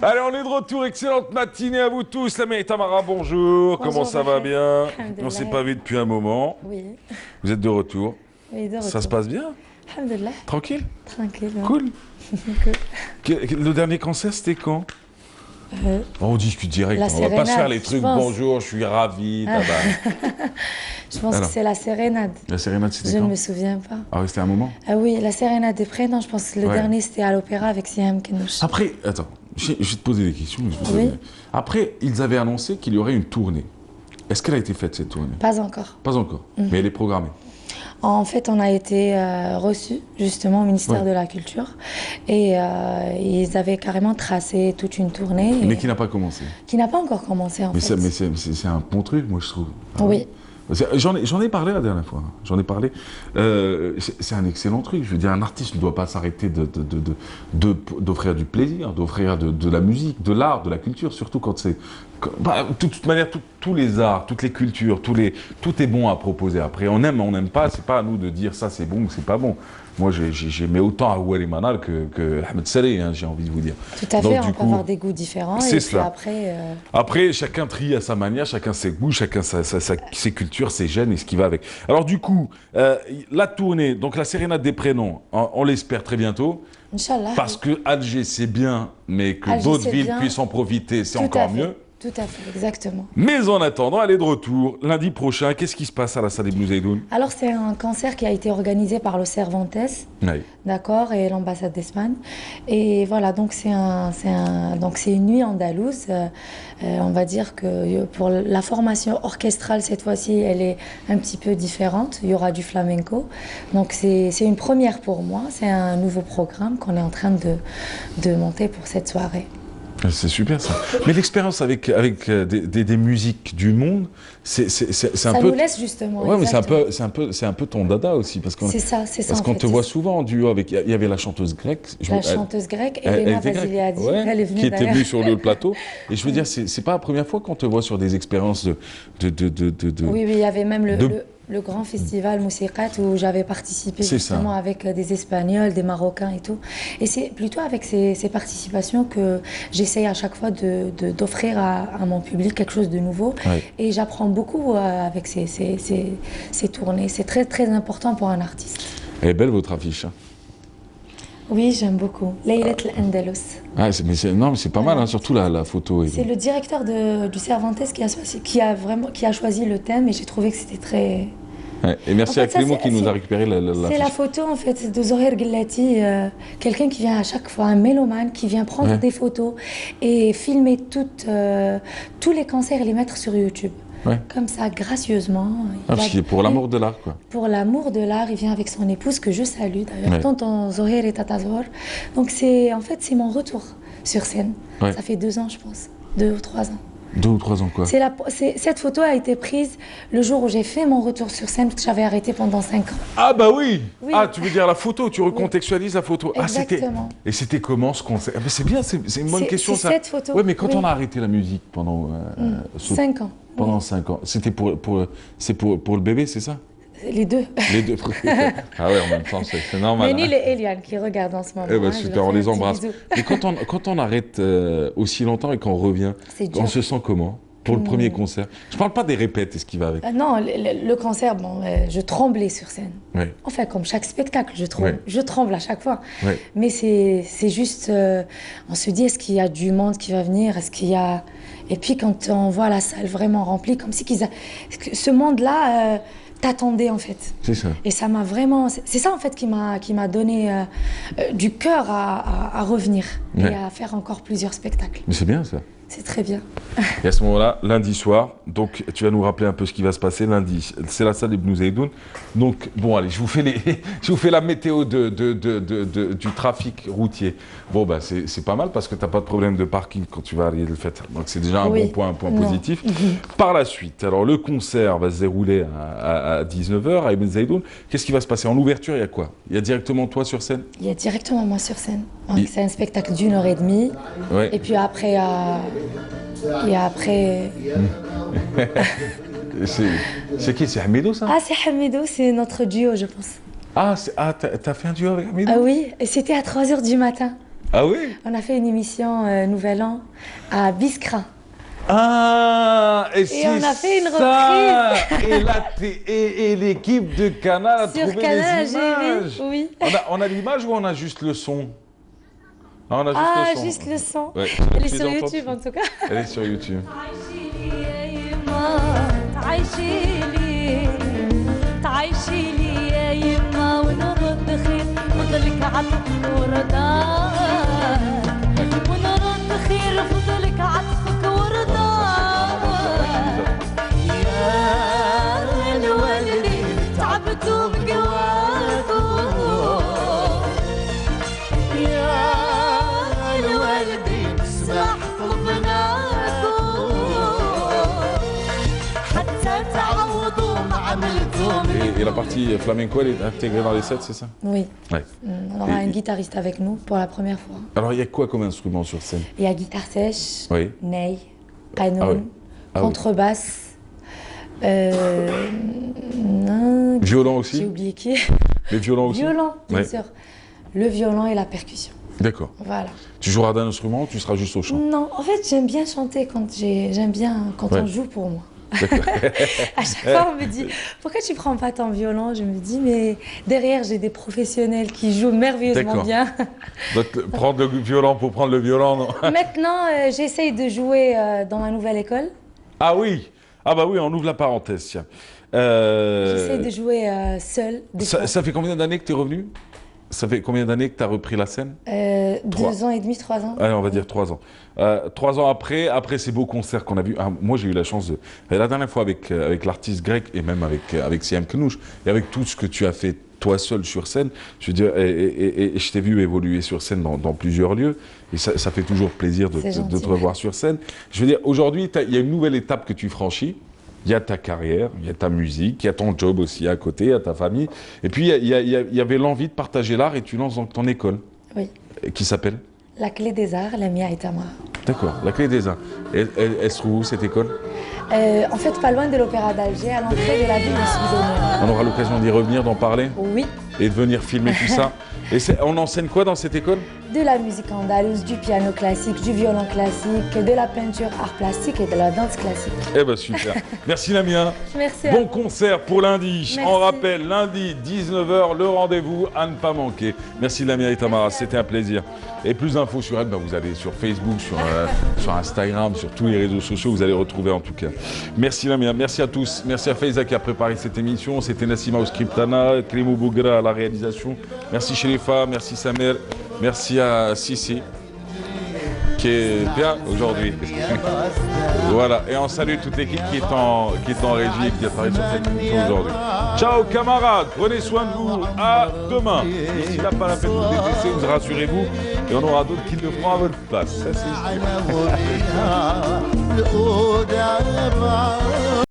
Allez, on est de retour. Excellente matinée à vous tous. La Tamara, bonjour. Comment ça va bien? On ne s'est pas vu depuis un moment. Oui. Vous êtes de retour? Oui, de retour. Ça se passe bien? Alhamdulillah. Tranquille? Tranquille. Cool. Le dernier concert, c'était quand? On discute direct. On va pas se faire les trucs. Bonjour, je suis ravi. Je pense que c'est la sérénade. La sérénade, c'était quand? Je ne me souviens pas. Ah oui, c'était un moment? Ah oui, la sérénade des prénoms. Je pense que le dernier, c'était à l'opéra avec Siam Kenouch. Après, attends, je vais te poser des questions. Oui. Après, ils avaient annoncé qu'il y aurait une tournée. Est-ce qu'elle a été faite, cette tournée? Pas encore. Pas encore, mais elle est programmée. En fait, on a été reçus justement au ministère de la Culture et ils avaient carrément tracé toute une tournée. Mais qui n'a pas commencé. Qui n'a pas encore commencé en fait. Mais c'est un bon truc, moi je trouve. Oui. J'en ai parlé la dernière fois. J'en ai parlé. C'est un excellent truc. Je veux dire, un artiste ne doit pas s'arrêter d'offrir du plaisir, d'offrir de la musique, de l'art, de la culture, surtout quand c'est. De toute manière, tous les arts, toutes les cultures, tout est bon à proposer. Après, on aime, on n'aime pas. C'est pas à nous de dire ça c'est bon ou c'est pas bon. Moi, j'aimais autant Awali Manal que Ahmed Saleh, hein, j'ai envie de vous dire. Tout à fait, on peut avoir des goûts différents. C'est ça. Après, chacun trie à sa manière, chacun ses goûts, chacun ses cultures, ses gènes et ce qui va avec. Alors du coup, la tournée, donc la sérénade des prénoms, on l'espère très bientôt. Inch'Allah. Parce que Alger, c'est bien, mais que d'autres villes puissent en profiter, c'est encore mieux. Tout à fait, exactement. Mais en attendant, elle est de retour. Lundi prochain, qu'est-ce qui se passe à la salle Ibn Zaidoun? Alors, c'est un concert qui a été organisé par le Cervantes, d'accord, et l'ambassade d'Espagne. Et voilà, donc c'est une nuit andalouse. On va dire que pour la formation orchestrale, cette fois-ci, elle est un petit peu différente. Il y aura du flamenco. Donc, c'est une première pour moi. C'est un nouveau programme qu'on est en train de monter pour cette soirée. C'est super ça. Mais l'expérience avec des musiques du monde, c'est un peu. Ça nous laisse justement. Ouais, mais c'est un peu ton dada aussi parce qu'on. C'est ça. Parce qu'on te voit souvent en duo avec. Il y avait la chanteuse grecque. Chanteuse grecque, Elena Vasiliadi, elle est venue qui était venue sur le plateau. Et je veux dire, c'est pas la première fois qu'on te voit sur des expériences de. Oui, il y avait même le grand festival Moussikat où j'avais participé justement avec des Espagnols, des Marocains et tout. Et c'est plutôt avec ces participations que j'essaye à chaque fois d'offrir à mon public quelque chose de nouveau. Et j'apprends beaucoup avec ces tournées. C'est très, très important pour un artiste. Elle est belle votre affiche. Hein. Oui, j'aime beaucoup. Laylat al-Andalus. Ah, mais c'est pas mal, hein, surtout la photo. C'est le directeur du Cervantes qui a choisi le thème et j'ai trouvé que c'était très... Ouais, et merci à Clément qui nous a récupéré la C'est la photo en fait de Zohir Guellati, quelqu'un qui vient à chaque fois, un mélomane qui vient prendre des photos et filmer tous les concerts et les mettre sur YouTube. Comme ça, gracieusement. Pour l'amour de l'art, quoi. Pour l'amour de l'art, il vient avec son épouse, que je salue d'ailleurs, tonton Zohir et Tata Zohir. Donc en fait, c'est mon retour sur scène. Ça fait 2 ans, je pense, 2 ou 3 ans. 2 ou 3 ans, quoi. Cette photo a été prise le jour où j'ai fait mon retour sur scène, parce que j'avais arrêté pendant 5 ans. Ah bah oui. Ah, tu veux dire la photo, tu recontextualises la photo. Exactement. Et c'était comment ce concert? C'est bien, c'est une bonne question ça. Cette photo. Oui, mais quand on a arrêté la musique pendant 5 ans. Pendant 5 ans, c'était pour le bébé, c'est ça? Les deux. Les deux. Ah ouais, en même temps, c'est normal. Ménil et Eliane qui regardent en ce moment. Eh ben, super, on les embrasse. Mais quand on arrête aussi longtemps et qu'on revient, on se sent comment pour le premier concert? Je parle pas des répètes et ce qui va avec. Non, le concert, je tremblais sur scène. Enfin, comme chaque spectacle, je tremble à chaque fois. Mais c'est juste, on se dit, est-ce qu'il y a du monde qui va venir? Est-ce qu'il y a... Et puis quand on voit la salle vraiment remplie, comme si ce monde-là t'attendait en fait. C'est ça. Et ça m'a vraiment... C'est ça en fait qui m'a donné du cœur à revenir et à faire encore plusieurs spectacles. Mais c'est bien ça. C'est très bien. Et à ce moment-là, lundi soir, donc tu vas nous rappeler un peu ce qui va se passer lundi. C'est la salle Ibn Zaidoun. Donc bon, allez, je vous fais la météo du trafic routier. Bon bah c'est pas mal parce que t'as pas de problème de parking quand tu vas aller le faire. Donc c'est déjà un bon point, un point positif. Par la suite, alors le concert va se dérouler à 19h à Ibn Zaidoun. Qu'est-ce qui va se passer en ouverture? Il y a quoi? Il y a directement toi sur scène? Il y a directement moi sur scène. C'est un spectacle d'1h30. Et puis après c'est qui? C'est Hamidou ça? Ah, c'est Hamidou, c'est notre duo, je pense. Ah, t'as fait un duo avec Hamidou? Ah oui, et c'était à 3h du matin. Ah oui? On a fait une émission Nouvel An à Biskra. Ah, et on a fait une ça. reprise. Et là, et l'équipe de Canal a Sur trouvé Canal, les j'ai images. vu, oui. On a l'image ou on a juste le son? Ah, on a juste le son. Juste le son. Ouais. Elle est Tu sur l'entends, YouTube en tout cas. Elle est sur YouTube. Et la partie flamenco, elle est intégrée dans les sets, c'est ça? Oui. Ouais. On aura un guitariste avec nous pour la première fois. Alors, il y a quoi comme instrument sur scène? Il y a guitare sèche, Oui. ney, canon, Ah oui. Ah oui. contrebasse, Violon aussi? j'ai oublié qui. Les violons aussi? Violon, bien Ouais. sûr. Le violon et la percussion. D'accord. Voilà. Tu joueras d'un instrument ou tu seras juste au chant? Non, en fait, j'aime bien chanter j'aime bien quand Ouais. on joue pour moi. D'accord. À chaque fois, on me dit pourquoi tu prends pas ton violon? Je me dis mais derrière j'ai des professionnels qui jouent merveilleusement D'accord. bien. Donc, prendre le violon pour prendre le violon, non? Maintenant, j'essaye de jouer dans la nouvelle école. Ah oui! Ah bah oui, on ouvre la parenthèse, tiens. J'essaye de jouer seule. Ça fait combien d'années que tu es revenu? Ça fait combien d'années que tu as repris la scène? 2 ans et demi, 3 ans. Allez, on va dire 3 ans. 3 ans après ces beaux concerts qu'on a vus, moi j'ai eu la chance de... La dernière fois avec l'artiste grec et même avec Siam Knouch, et avec tout ce que tu as fait toi seul sur scène, je veux dire, et je t'ai vu évoluer sur scène dans plusieurs lieux, et ça fait toujours plaisir de te revoir sur scène. Je veux dire, aujourd'hui, il y a une nouvelle étape que tu franchis. Il y a ta carrière, il y a ta musique, il y a ton job aussi à côté, il y a ta famille. Et puis, il y avait l'envie de partager l'art et tu lances donc ton école. Oui. Qui s'appelle? La Clé des Arts, la Mia et Tamara. D'accord, la Clé des Arts. Elle se trouve où cette école? En fait, pas loin de l'Opéra d'Alger, à l'entrée de la ville de Souvenir. On aura l'occasion d'y revenir, d'en parler? Oui. Et de venir filmer tout ça. Et on enseigne quoi dans cette école? De la musique andalouse, du piano classique, du violon classique, de la peinture art plastique et de la danse classique. Eh ben super. Merci Lamia. Merci. Bon concert pour lundi. Merci. On rappelle, lundi 19h, le rendez-vous à ne pas manquer. Merci Lamia et Tamara, c'était un plaisir. Et plus d'infos sur elle, vous allez sur Facebook, sur Instagram, sur tous les réseaux sociaux, vous allez retrouver en tout cas. Merci Lamia, merci à tous. Merci à Faiza qui a préparé cette émission. C'était Nassima au Scriptana, Clémo Bougra à la réalisation. Merci Sherifa, merci Samer, merci à Sissi qui est bien aujourd'hui. Voilà, et on salue toute l'équipe qui est en régie et qui a travaillé sur cette émission aujourd'hui. Ciao camarades, prenez soin de vous, à demain. D'ici là, pas la peine de vous détester, vous rassurez-vous, et on aura d'autres qui le feront à votre place. Ça c'est sûr.